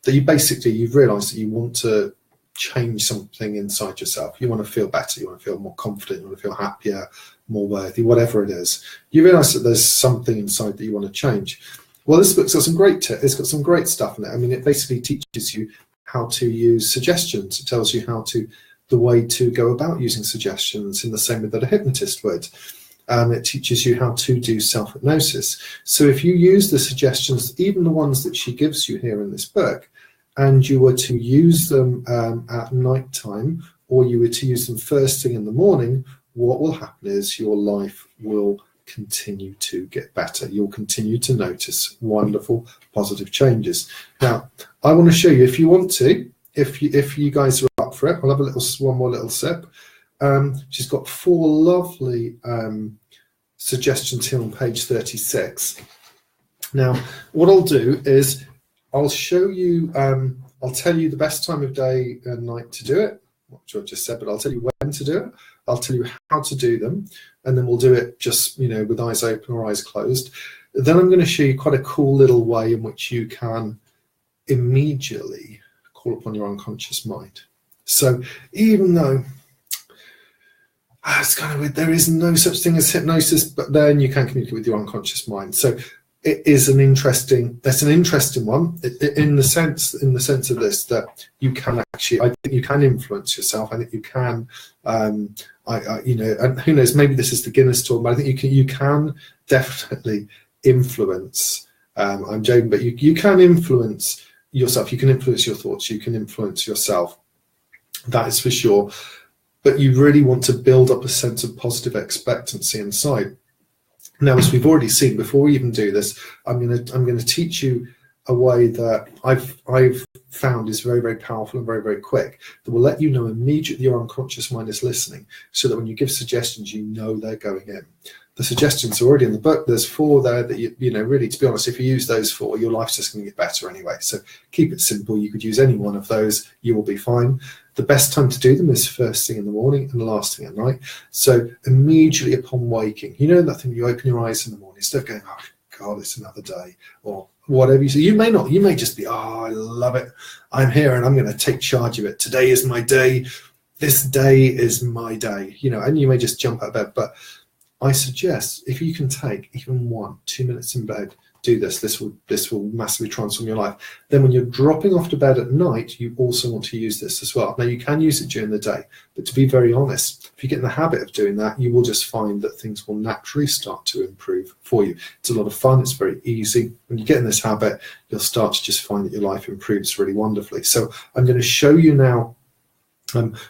you've realised that you want to change something inside yourself. You want to feel better. You want to feel more confident. You want to feel happier, more worthy, whatever it is. You realise that there's something inside that you want to change. Well, this book's got some great tips. It's got some great stuff in it. I mean, it basically teaches you how to use suggestions. It tells you the way to go about using suggestions in the same way that a hypnotist would. It teaches you how to do self-hypnosis. So if you use the suggestions, even the ones that she gives you here in this book, and you were to use them at night time, or you were to use them first thing in the morning, what will happen is your life will continue to get better. You'll continue to notice wonderful, positive changes. Now, I want to show you, if you want to, if you guys are up for it, I'll have one more little sip. She's got 4 lovely suggestions here on page 36. Now, what I'll do is I'll show you, I'll tell you the best time of day and night to do it, which I just said, but I'll tell you when to do it. I'll tell you how to do them, and then we'll do it just, with eyes open or eyes closed. Then I'm going to show you quite a cool little way in which you can immediately call upon your unconscious mind. So even though it's kind of weird, there is no such thing as hypnosis, but then you can communicate with your unconscious mind. So that's an interesting one in the sense of this, that you can actually, I think you can influence yourself. I think you can, and who knows, maybe this is the Guinness talk, but I think you can definitely influence. I'm joking, but you can influence yourself. You can influence your thoughts. You can influence yourself. That is for sure. But you really want to build up a sense of positive expectancy inside. Now, as we've already seen, before we even do this, I'm going to teach you a way that I've found is very, very powerful and very, very quick, that will let you know immediately your unconscious mind is listening, so that when you give suggestions, you know they're going in. The suggestions are already in the book. There's 4 there that, really, to be honest, if you use those 4, your life's just going to get better anyway. So keep it simple. You could use any one of those. You will be fine. The best time to do them is first thing in the morning and last thing at night. So immediately upon waking, that thing, you open your eyes in the morning, instead of going, oh, God, it's another day, or whatever you say. You may not. You may just be, oh, I love it. I'm here and I'm going to take charge of it. Today is my day. This day is my day. And you may just jump out of bed. But I suggest, if you can take even 1-2 minutes in bed, do this. This will massively transform your life. Then when you're dropping off to bed at night, you also want to use this as well. Now, you can use it during the day, but to be very honest, if you get in the habit of doing that, you will just find that things will naturally start to improve for you. It's a lot of fun. It's very easy. When you get in this habit, you'll start to just find that your life improves really wonderfully. So I'm going to show you now.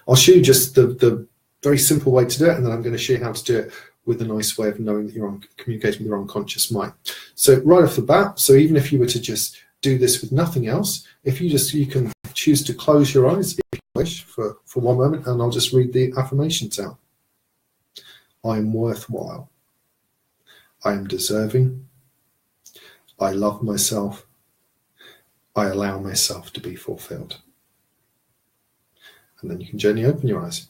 I'll show you just the Very simple way to do it, and then I'm going to show you how to do it with a nice way of knowing that you're communicating with your unconscious mind. So right off the bat, so even if you were to just do this with nothing else, you can choose to close your eyes if you wish for one moment, and I'll just read the affirmations out. I am worthwhile. I am deserving. I love myself. I allow myself to be fulfilled. And then you can gently open your eyes.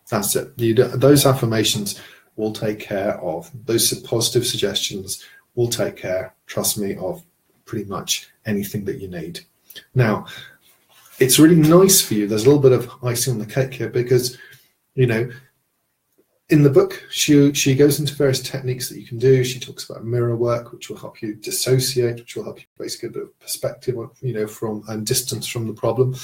That's it. Those affirmations will take care of, those positive suggestions will take care, trust me, of pretty much anything that you need. Now, it's really nice for you. There's a little bit of icing on the cake here because, you know, in the book, she goes into various techniques that you can do. She talks about mirror work, which will help you dissociate, which will help you basically get a bit of perspective, you know, from and distance from the problem.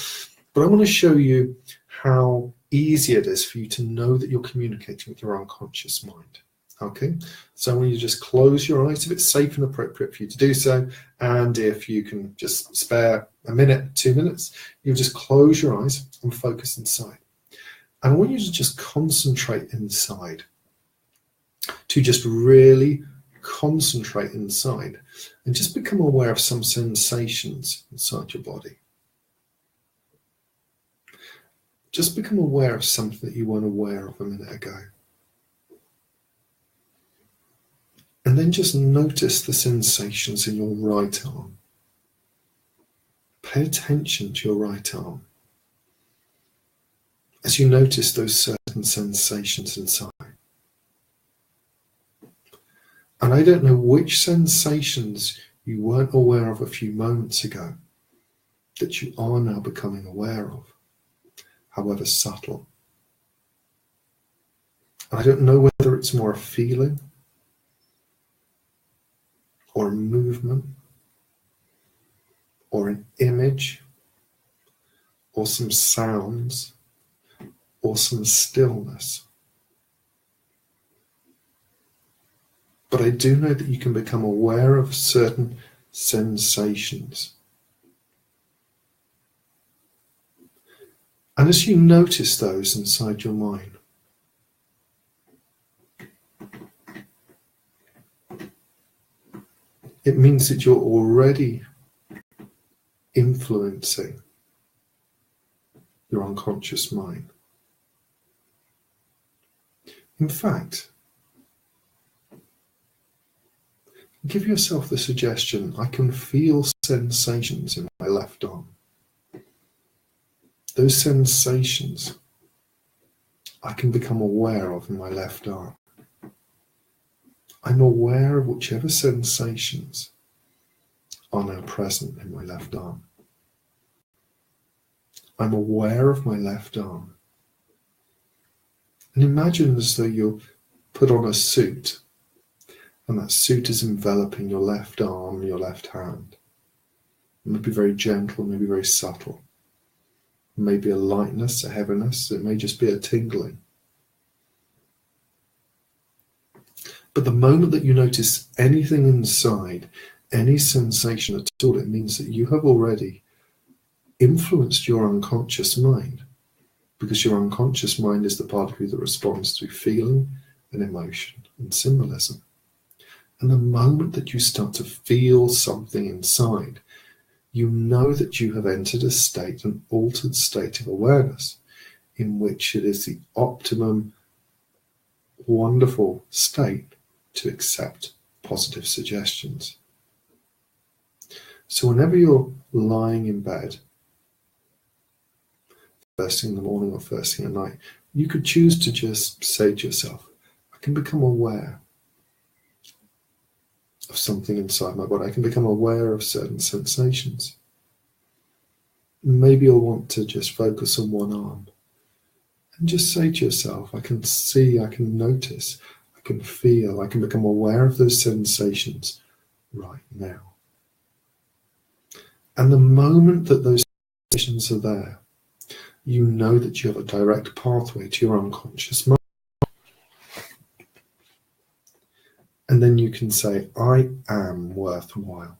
But I want to show you how easy it is for you to know that you're communicating with your unconscious mind. Okay, so when you just close your eyes, if it's safe and appropriate for you to do so, and if you can just spare a minute, 2 minutes, you just close your eyes and focus inside. And I want you to just concentrate inside, to just really concentrate inside and just become aware of some sensations inside your body. Just become aware of something that you weren't aware of a minute ago. And then just notice the sensations in your right arm. Pay attention to your right arm as you notice those certain sensations inside. And I don't know which sensations you weren't aware of a few moments ago that you are now becoming aware of, however subtle. I don't know whether it's more a feeling or a movement or an image or some sounds or some stillness. But I do know that you can become aware of certain sensations. And as you notice those inside your mind, it means that you're already influencing your unconscious mind. In fact, give yourself the suggestion, I can feel sensations in my left arm. Those sensations I can become aware of in my left arm. I'm aware of whichever sensations are now present in my left arm. I'm aware of my left arm. And imagine as though you put on a suit, and that suit is enveloping your left arm, your left hand. It may be very gentle, maybe very subtle. It may be a lightness, a heaviness, it may just be a tingling. But the moment that you notice anything inside, any sensation at all, it means that you have already influenced your unconscious mind, because your unconscious mind is the part of you that responds through feeling and emotion and symbolism. And the moment that you start to feel something inside, you know that you have entered a state, an altered state of awareness, in which it is the optimum, wonderful state to accept positive suggestions. So whenever you're lying in bed, first thing in the morning or first thing at night, you could choose to just say to yourself, I can become aware of something inside my body. I can become aware of certain sensations. Maybe you'll want to just focus on one arm and just say to yourself, I can see, I can notice, I can feel, I can become aware of those sensations right now. And the moment that those sensations are there, you know that you have a direct pathway to your unconscious mind. And then you can say, I am worthwhile.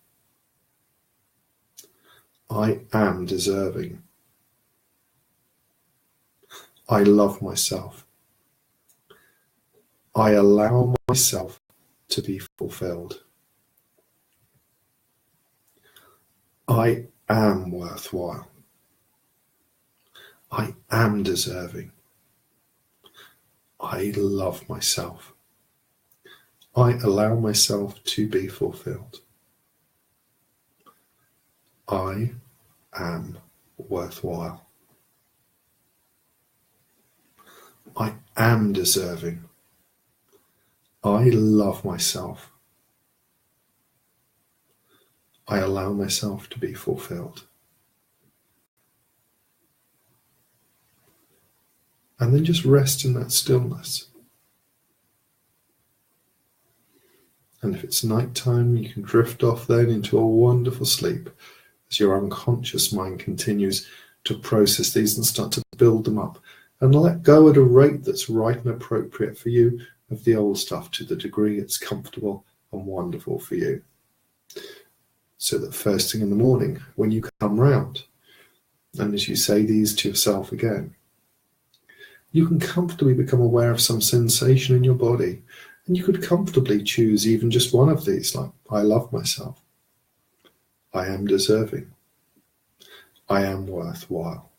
I am deserving. I love myself. I allow myself to be fulfilled. I am worthwhile. I am deserving. I love myself. I allow myself to be fulfilled. I am worthwhile. I am deserving. I love myself. I allow myself to be fulfilled. And then just rest in that stillness. And if it's nighttime, you can drift off then into a wonderful sleep as your unconscious mind continues to process these and start to build them up and let go at a rate that's right and appropriate for you of the old stuff to the degree it's comfortable and wonderful for you. So that first thing in the morning, when you come round, and as you say these to yourself again, you can comfortably become aware of some sensation in your body. And you could comfortably choose even just one of these, like, I love myself. I am deserving. I am worthwhile.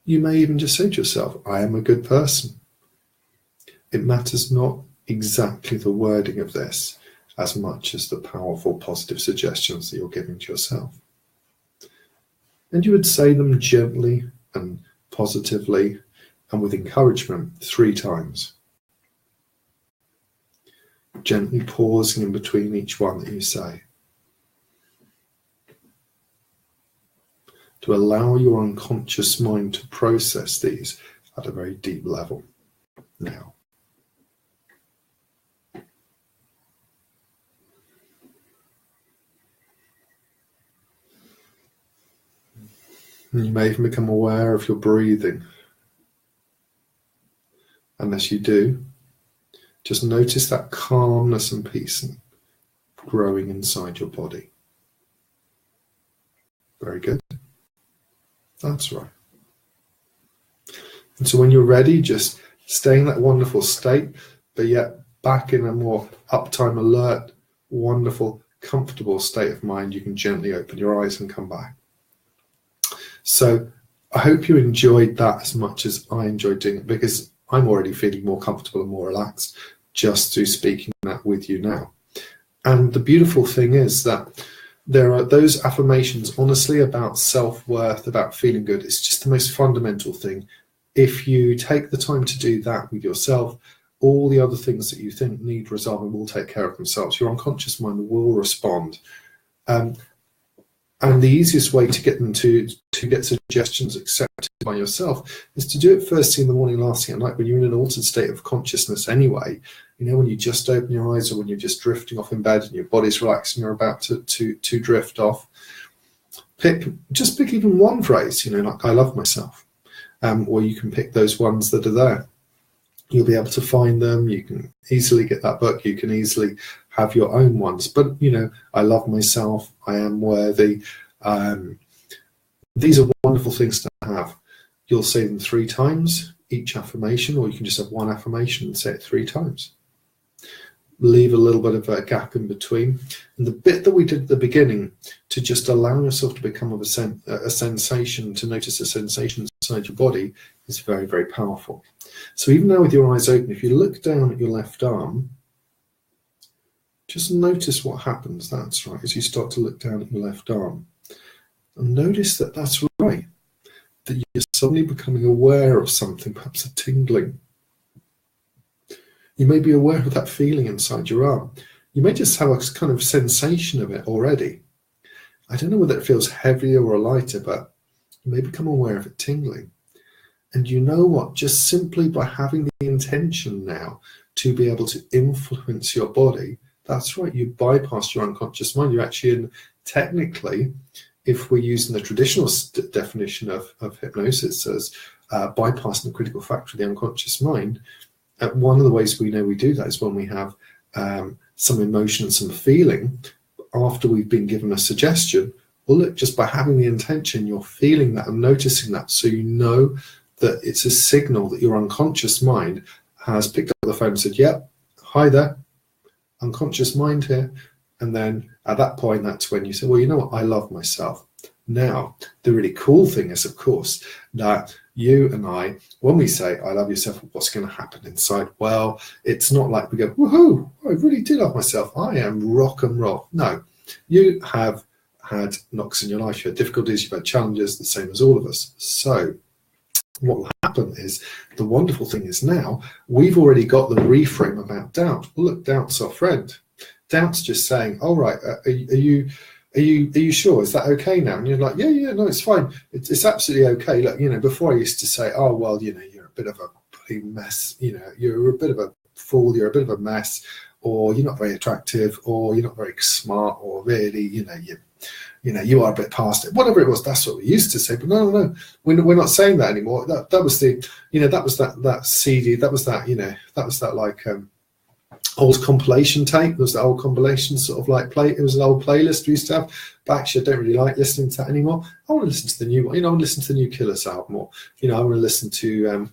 You may even just say to yourself, I am a good person. It matters not exactly the wording of this as much as the powerful positive suggestions that you're giving to yourself. And you would say them gently and positively and with encouragement 3 times. Gently pausing in between each one that you say, to allow your unconscious mind to process these at a very deep level. Now, and you may even become aware of your breathing. And as you do, just notice that calmness and peace growing inside your body. Very good. That's right. And so when you're ready, just stay in that wonderful state, but yet back in a more uptime, alert, wonderful, comfortable state of mind, you can gently open your eyes and come back. So I hope you enjoyed that as much as I enjoyed doing it, because I'm already feeling more comfortable and more relaxed just through speaking that with you now. And the beautiful thing is that there are those affirmations, honestly, about self-worth, about feeling good. It's just the most fundamental thing. If you take the time to do that with yourself, all the other things that you think need resolving will take care of themselves. Your unconscious mind will respond. And the easiest way to get them to get suggestions accepted by yourself is to do it first thing in the morning, last thing at night, when you're in an altered state of consciousness anyway. You know, when you just open your eyes, or when you're just drifting off in bed and your body's relaxed and you're about to drift off. Pick even one phrase, you know, like, I love myself. Or you can pick those ones that are there. You'll be able to find them. You can easily get that book. You can easily have your own ones. But, you know, I love myself. I am worthy. These are wonderful things to have. You'll say them 3 times, each affirmation, or you can just have one affirmation and say it 3 times. Leave a little bit of a gap in between. And the bit that we did at the beginning, to just allow yourself to become a sensation, to notice a sensation inside your body, is very, very powerful. So even now with your eyes open, if you look down at your left arm, just notice what happens. That's right, as you start to look down at your left arm. And notice that that's right, that you're suddenly becoming aware of something, perhaps a tingling. You may be aware of that feeling inside your arm. You may just have a kind of sensation of it already. I don't know whether it feels heavier or lighter, but you may become aware of it tingling. And you know what? Just simply by having the intention now to be able to influence your body, that's right, you bypass your unconscious mind. You're actually in, technically, if we're using the traditional definition of hypnosis as bypassing the critical factor of the unconscious mind, one of the ways we know we do that is when we have some emotion and some feeling after we've been given a suggestion. Well, look, just by having the intention, you're feeling that and noticing that, so you know that it's a signal that your unconscious mind has picked up the phone and said, "Yep, hi there, unconscious mind here." And then at that point, that's when you say, well, you know what, I love myself. Now, the really cool thing is, of course, that you and I, when we say, I love yourself, what's going to happen inside? Well, it's not like we go, woohoo, I really do love myself. I am rock and roll. No, you have had knocks in your life. You've had difficulties, you've had challenges, the same as all of us. So what will happen is, the wonderful thing is now, we've already got the reframe about doubt. Well, look, doubt's our friend. Doubt's just saying, all right, are you sure? Is that okay now? And you're like, yeah, no, it's fine. It's absolutely okay. Look, before I used to say, oh, well, you're a bit of a bloody mess. You're a bit of a fool. You're a bit of a mess, or you're not very attractive, or you're not very smart, or really, you are a bit past it. Whatever it was, that's what we used to say. But no, we're not saying that anymore. That was the, that was that CD. That was that like. Old compilation tape. There was the old compilation sort of like play. It was an old playlist we used to have. But actually, I don't really like listening to that anymore. I want to listen to the new one. I want to listen to the new Killers album, or I want to listen to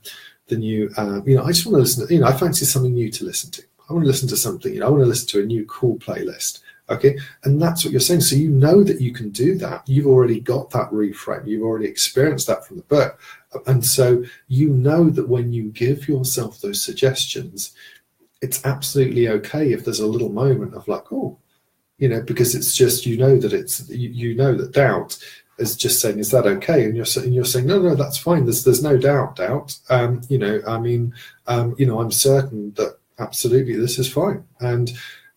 the new. I just want to listen to. I fancy something new to listen to. I want to listen to something. I want to listen to a new cool playlist. Okay, and that's what you're saying. So you know that you can do that. You've already got that reframe. You've already experienced that from the book, and so you know that when you give yourself those suggestions, it's absolutely okay if there's a little moment of like, oh, because it's just, that it's, that doubt is just saying, is that okay? And you're saying, no, that's fine. There's no doubt. I'm certain that absolutely this is fine. And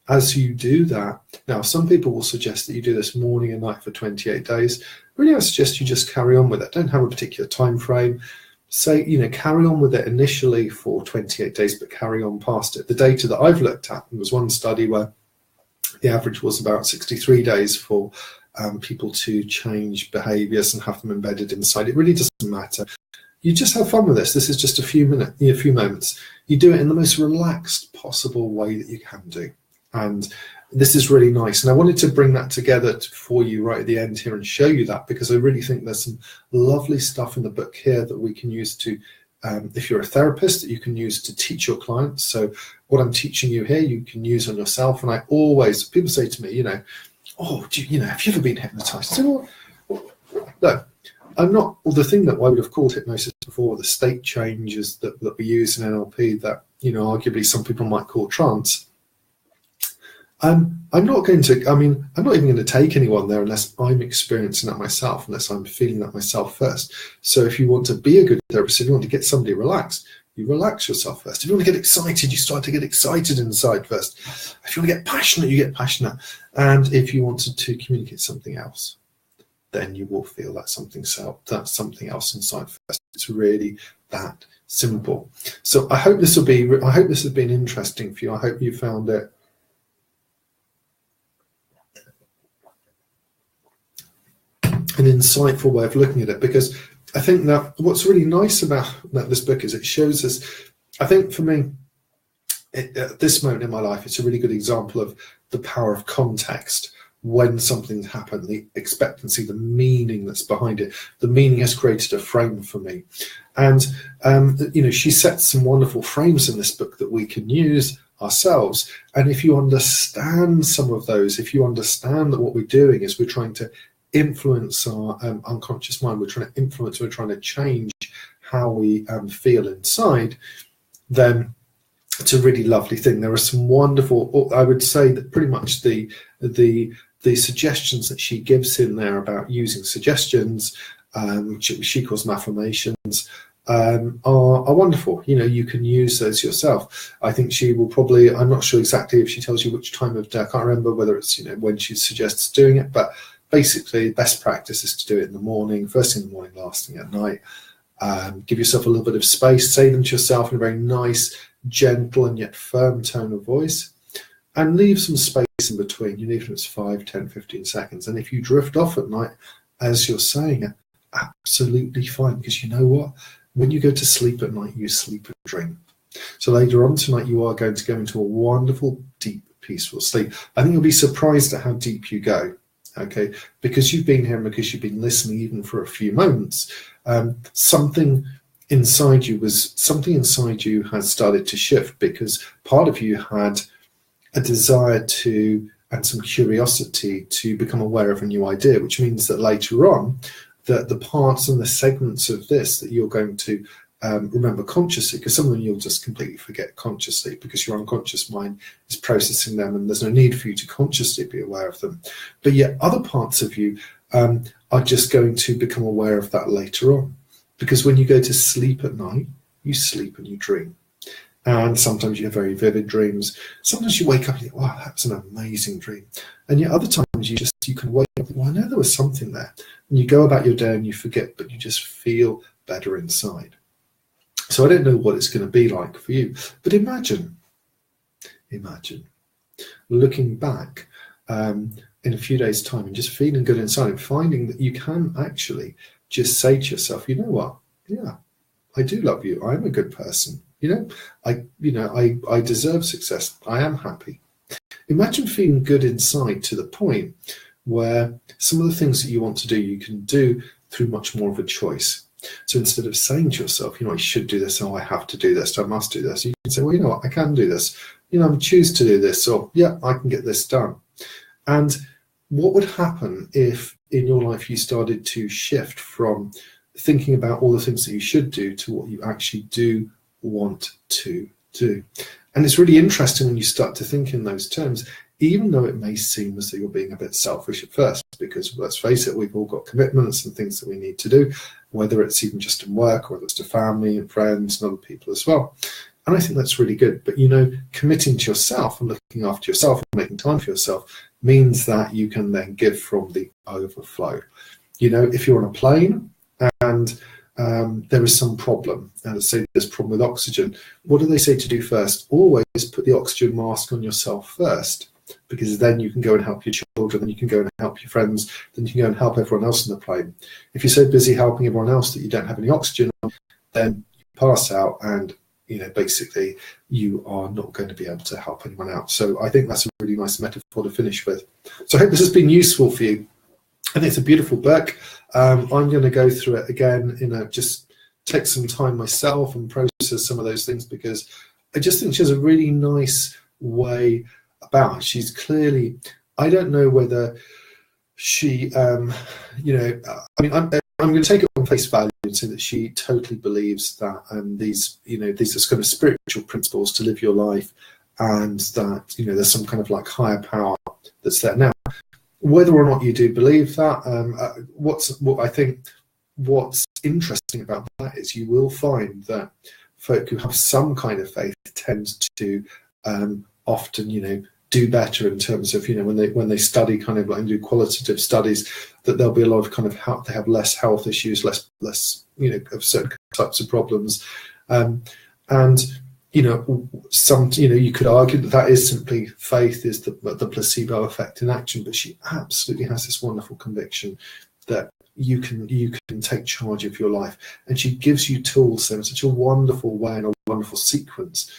as you do that, now some people will suggest that you do this morning and night for 28 days. Really, I suggest you just carry on with it. Don't have a particular time frame. Say, carry on with it initially for 28 days, but carry on past it. The data that I've looked at, there was one study where the average was about 63 days for people to change behaviors and have them embedded inside. It really doesn't matter. You just have fun with this. This is just a few moments. You do it in the most relaxed possible way that you can do. And this is really nice. And I wanted to bring that together for you right at the end here and show you that, because I really think there's some lovely stuff in the book here that we can use to, if you're a therapist, that you can use to teach your clients. So what I'm teaching you here, you can use on yourself. And I always, people say to me, oh, have you ever been hypnotized? I say, well, no, I'm not. Well, the thing that I would have called hypnosis before, the state changes that we use in NLP, that, arguably some people might call trance. I'm not even going to take anyone there unless I'm experiencing that myself, unless I'm feeling that myself first. So if you want to be a good therapist, if you want to get somebody relaxed, you relax yourself first. If you want to get excited, you start to get excited inside first. If you want to get passionate, you get passionate. And if you wanted to communicate something else, then you will feel that's something else inside first. It's really that simple. So I hope this has been interesting for you. I hope you found it an insightful way of looking at it, because I think that what's really nice about this book is it shows us, I think for me, at this moment in my life, it's a really good example of the power of context. When something's happened, the expectancy, the meaning that's behind it, the meaning has created a frame for me. And, she sets some wonderful frames in this book that we can use ourselves. And if you understand some of those, if you understand that what we're doing is we're trying to influence our unconscious mind, we're trying to change how we feel inside, then it's a really lovely thing. There are some wonderful, I would say that pretty much the suggestions that she gives in there about using suggestions, which she calls affirmations, are wonderful. You can use those yourself. I think she will probably, I'm not sure exactly if she tells you which time of day, I can't remember whether it's when she suggests doing it, but basically best practice is to do it in the morning, first thing in the morning, last thing at night. Give yourself a little bit of space, say them to yourself in a very nice, gentle and yet firm tone of voice, and leave some space in between. Even if it's 5, 10, 15 seconds. And if you drift off at night as you're saying it, absolutely fine, because you know what? When you go to sleep at night, you sleep and dream. So later on tonight, you are going to go into a wonderful, deep, peaceful sleep. I think you'll be surprised at how deep you go. Okay, because you've been here and because you've been listening even for a few moments, something inside you was something inside you had started to shift, because part of you had a desire to, and some curiosity to become aware of a new idea, which means that later on, that the parts and the segments of this that you're going to remember consciously, because some of them you'll just completely forget consciously because your unconscious mind is processing them and there's no need for you to consciously be aware of them. But yet other parts of you are just going to become aware of that later on. Because when you go to sleep at night, you sleep and you dream. And sometimes you have very vivid dreams. Sometimes you wake up and you think, wow, that's an amazing dream. And yet other times you can wake up and think, well, I know there was something there. And you go about your day and you forget, but you just feel better inside. So I don't know what it's going to be like for you, but imagine looking back in a few days' time and just feeling good inside and finding that you can actually just say to yourself, you know what? Yeah, I do love you. I'm a good person. I deserve success. I am happy. Imagine feeling good inside to the point where some of the things that you want to do, you can do through much more of a choice. So instead of saying to yourself, I should do this, I have to do this, I must do this, you can say, well, you know what, I can do this. I choose to do this, or yeah, I can get this done. And what would happen if in your life you started to shift from thinking about all the things that you should do to what you actually do want to do? And it's really interesting when you start to think in those terms, even though it may seem as though you're being a bit selfish at first, because let's face it, we've all got commitments and things that we need to do, whether it's even just in work or whether it's to family and friends and other people as well. And I think that's really good. But, committing to yourself and looking after yourself and making time for yourself means that you can then give from the overflow. If you're on a plane and there is some problem, and let's say there's a problem with oxygen, what do they say to do first? Always put the oxygen mask on yourself first, because then you can go and help your children, then you can go and help your friends, then you can go and help everyone else on the plane. If you're so busy helping everyone else that you don't have any oxygen on, then you pass out and basically you are not going to be able to help anyone out. So I think that's a really nice metaphor to finish with. So I hope this has been useful for you. I think it's a beautiful book. I'm going to go through it again, just take some time myself and process some of those things, because I just think she has a really nice way about it. She's clearly, I don't know whether she, I'm going to take it on face value and say that she totally believes that these are kind of spiritual principles to live your life, and that, there's some kind of like higher power that's there. Now, whether or not you do believe that, what's interesting about that is you will find that folk who have some kind of faith tend to often, do better in terms of, when they study kind of like and do qualitative studies, that there'll be a lot of kind of health, they have less health issues, less of certain types of problems, and you could argue that is simply faith, is the placebo effect in action. But she absolutely has this wonderful conviction that you can take charge of your life, and she gives you tools in such a wonderful way and a wonderful sequence.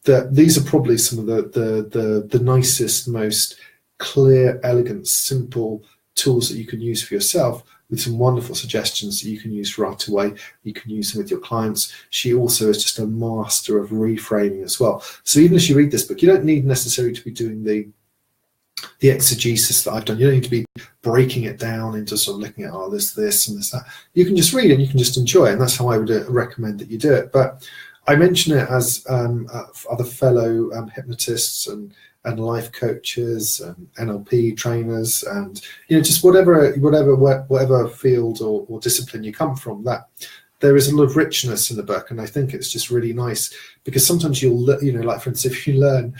That these are probably some of the nicest, most clear, elegant, simple tools that you can use for yourself, with some wonderful suggestions that you can use right away. You can use them with your clients. She also is just a master of reframing as well. So even as you read this book, you don't need necessarily to be doing the exegesis that I've done. You don't need to be breaking it down into sort of looking at, there's this and there's that. You can just read it and you can just enjoy it. And that's how I would recommend that you do it. But I mention it as other fellow hypnotists and life coaches and NLP trainers, and just whatever field or discipline you come from, that there is a lot of richness in the book. And I think it's just really nice, because sometimes you'll like, for instance, if you learn,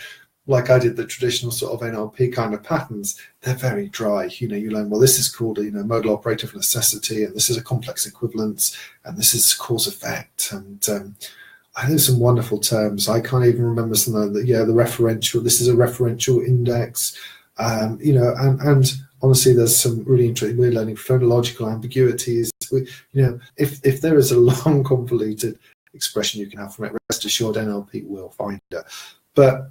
like I did, the traditional sort of NLP kind of patterns, they're very dry. You learn, well, this is called a modal operative necessity, and this is a complex equivalence, and this is cause effect, and I know some wonderful terms. I can't even remember some of the referential. This is a referential index, and honestly, there's some really interesting. We're learning phonological ambiguities. If there is a long, convoluted expression you can have from it, rest assured, NLP will find it. But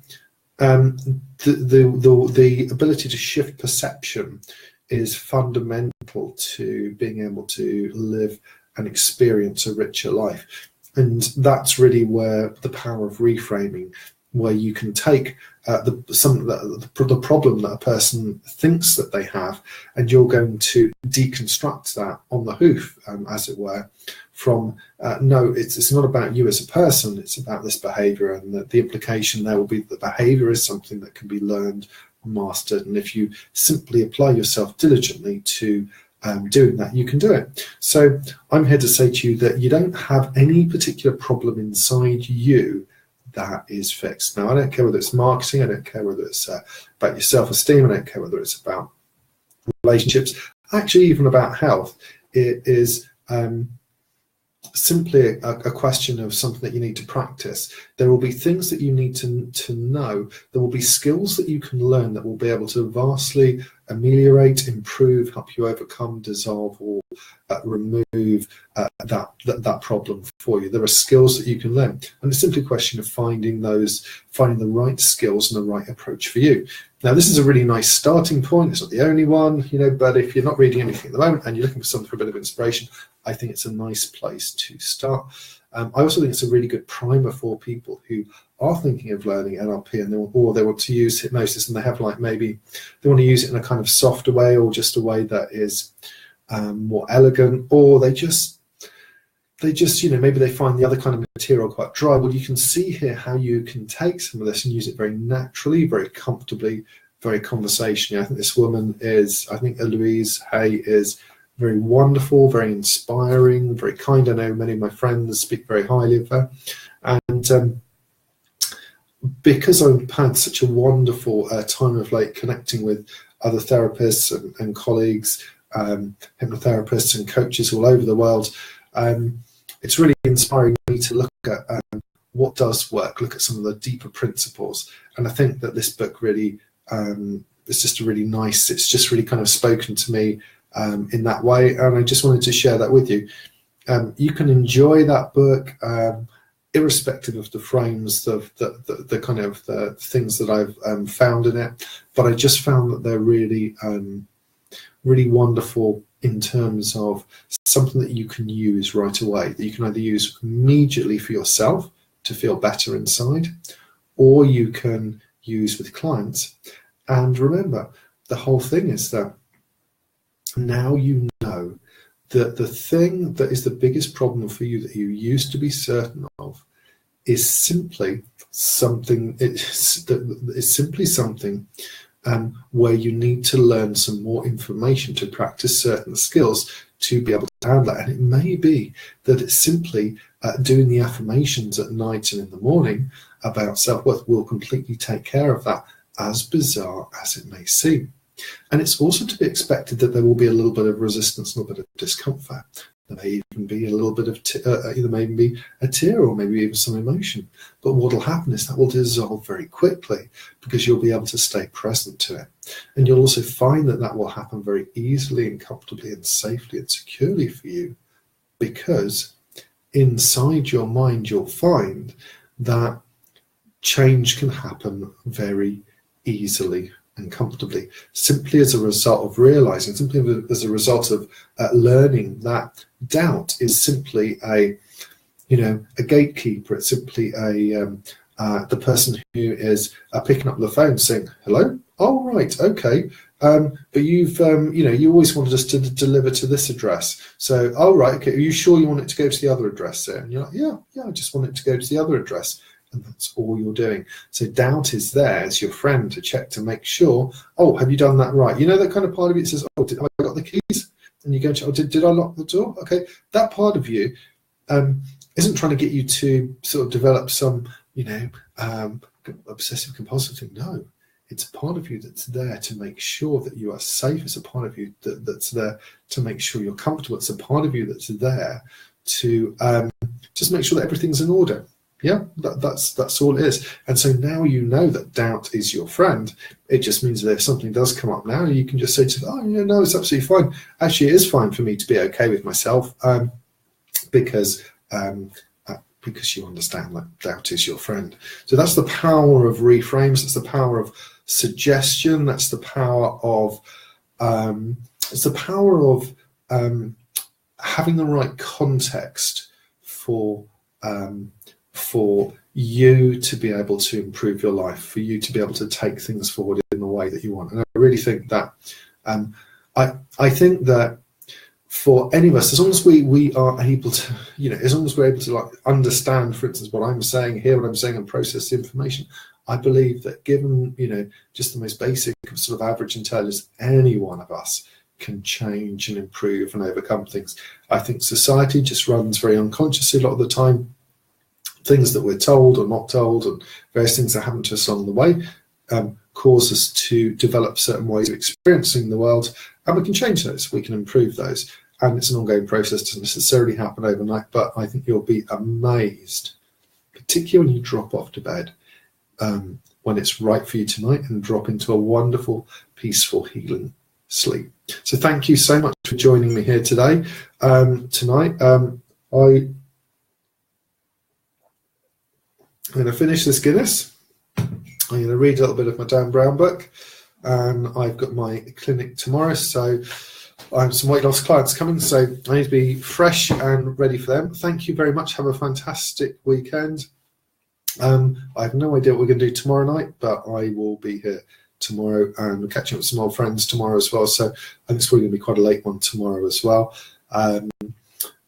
the ability to shift perception is fundamental to being able to live and experience a richer life. And that's really where the power of reframing, where you can take the problem that a person thinks that they have, and you're going to deconstruct that on the hoof, as it were, from no, it's not about you as a person, it's about this behavior, and the implication there will be that behavior is something that can be learned, mastered, and if you simply apply yourself diligently to doing that, you can do it. So I'm here to say to you that you don't have any particular problem inside you that is fixed. Now, I don't care whether it's marketing, I don't care whether it's about your self-esteem, I don't care whether it's about relationships, actually even about health. It is simply a question of something that you need to practice. There will be things that you need to know. There will be skills that you can learn that will be able to vastly ameliorate, improve, help you overcome, dissolve, or remove that problem for you. There are skills that you can learn, and it's simply a question of finding the right skills and the right approach for you. Now, this is a really nice starting point. It's not the only one, but if you're not reading anything at the moment and you're looking for something for a bit of inspiration, I think it's a nice place to start. I also think it's a really good primer for people who are thinking of learning NLP, and they want to use hypnosis, and they have maybe they want to use it in a kind of softer way, or just a way that is more elegant, or they just maybe they find the other kind of material quite dry. Well, you can see here how you can take some of this and use it very naturally, very comfortably, very conversationally. I think this woman Eloise Hay is very wonderful, very inspiring, very kind. I know many of my friends speak very highly of her. And because I've had such a wonderful time of late connecting with other therapists and colleagues, hypnotherapists and coaches all over the world, it's really inspiring me to look at what does work, look at some of the deeper principles. And I think that this book really is just it's just really kind of spoken to me in that way, and I just wanted to share that with you. You can enjoy that book irrespective of the frames, the kind of the things that I've found in it, but I just found that they're really wonderful in terms of something that you can use right away, that you can either use immediately for yourself to feel better inside, or you can use with clients. And remember, the whole thing is that now you know that the thing that is the biggest problem for you that you used to be certain of is simply something. It's simply something where you need to learn some more information to practice certain skills to be able to handle that. And it may be that it's simply doing the affirmations at night and in the morning about self-worth will completely take care of that, as bizarre as it may seem. And it's also to be expected that there will be a little bit of resistance, a little bit of discomfort. There may even be a little bit of, there may even be a tear, or maybe even some emotion. But what will happen is that will dissolve very quickly, because you'll be able to stay present to it. And you'll also find that that will happen very easily and comfortably and safely and securely for you, because inside your mind you'll find that change can happen very easily and comfortably, simply as a result of realizing, simply as a result of learning that doubt is simply a gatekeeper. It's simply the person who is picking up the phone saying, hello, oh right, okay, but you've you always wanted us to deliver to this address, so oh right, okay, are you sure you want it to go to the other address there? And you're like, yeah, I just want it to go to the other address. And that's all you're doing. So doubt is there as your friend to check, to make sure, oh, have you done that right? You know, that kind of part of you that says, oh, have I got the keys? And you go, oh, did I lock the door? Okay, that part of you isn't trying to get you to sort of develop some, obsessive compulsive thing. No, it's a part of you that's there to make sure that you are safe. It's a part of you that's there to make sure you're comfortable. It's a part of you that's there to just make sure that everything's in order. Yeah, that's all it is. And so now you know that doubt is your friend. It just means that if something does come up now, you can just say to them, oh, yeah, no, it's absolutely fine. Actually, it is fine for me to be okay with myself, because you understand that doubt is your friend. So that's the power of reframes. That's the power of suggestion. That's the power of having the right context for you to be able to improve your life, for you to be able to take things forward in the way that you want. And I really think that I think that for any of us, as long as we are able to, as long as we're able to like understand, for instance, what I'm saying, hear what I'm saying, and process the information, I believe that given just the most basic sort of average intelligence, any one of us can change and improve and overcome things. I think society just runs very unconsciously a lot of the time. Things that we're told or not told, and various things that happen to us along the way, cause us to develop certain ways of experiencing the world, and we can change those, we can improve those, and it's an ongoing process. It doesn't necessarily happen overnight, but I think you'll be amazed, particularly when you drop off to bed, when it's right for you tonight, and drop into a wonderful, peaceful, healing sleep. So thank you so much for joining me here today. Tonight, I'm going to finish this Guinness. I'm going to read a little bit of my Dan Brown book, and I've got my clinic tomorrow, so I have some weight loss clients coming, so I need to be fresh and ready for them. Thank you very much. Have a fantastic weekend. I have no idea what we're going to do tomorrow night, but I will be here tomorrow, and we're catching up with some old friends tomorrow as well, so I think it's probably going to be quite a late one tomorrow as well.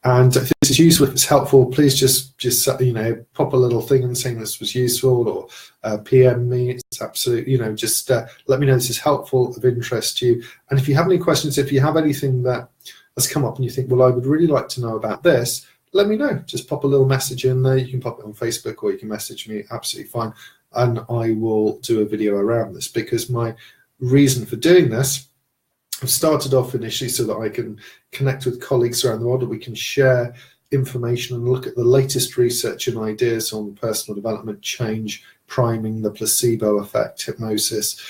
And if this is useful, if it's helpful, please just pop a little thing in saying this was useful, or PM me. It's absolutely, just let me know this is helpful, of interest to you. And if you have any questions, if you have anything that has come up and you think, well, I would really like to know about this, let me know. Just pop a little message in there. You can pop it on Facebook, or you can message me, absolutely fine. And I will do a video around this, because my reason for doing this, I've started off initially so that I can connect with colleagues around the world, that we can share information and look at the latest research and ideas on personal development, change, priming, the placebo effect, hypnosis,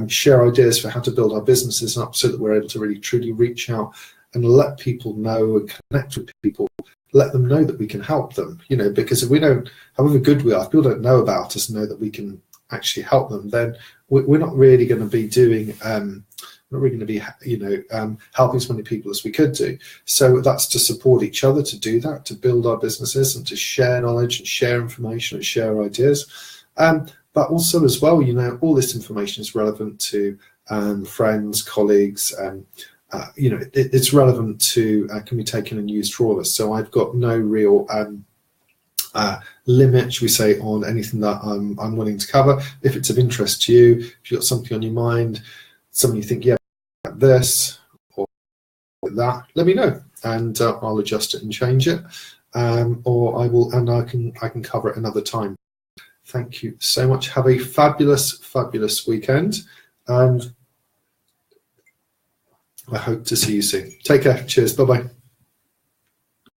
share ideas for how to build our businesses up so that we're able to really truly reach out and let people know and connect with people, let them know that we can help them, because if we don't, however good we are, if people don't know about us and know that we can actually help them, then we're not really going to be doing not really going to be, helping as many people as we could do. So that's to support each other, to do that, to build our businesses, and to share knowledge and share information and share ideas. But also as well, all this information is relevant to friends, colleagues, it's relevant to, can be taken and used for all of us. So I've got no real limit, should we say, on anything that I'm willing to cover. If it's of interest to you, if you've got something on your mind, something you think, yeah, this or that, let me know, and I'll adjust it and change it, or I will, and I can cover it another time. Thank you so much. Have a fabulous weekend, and I hope to see you soon. Take care. Cheers. Bye bye.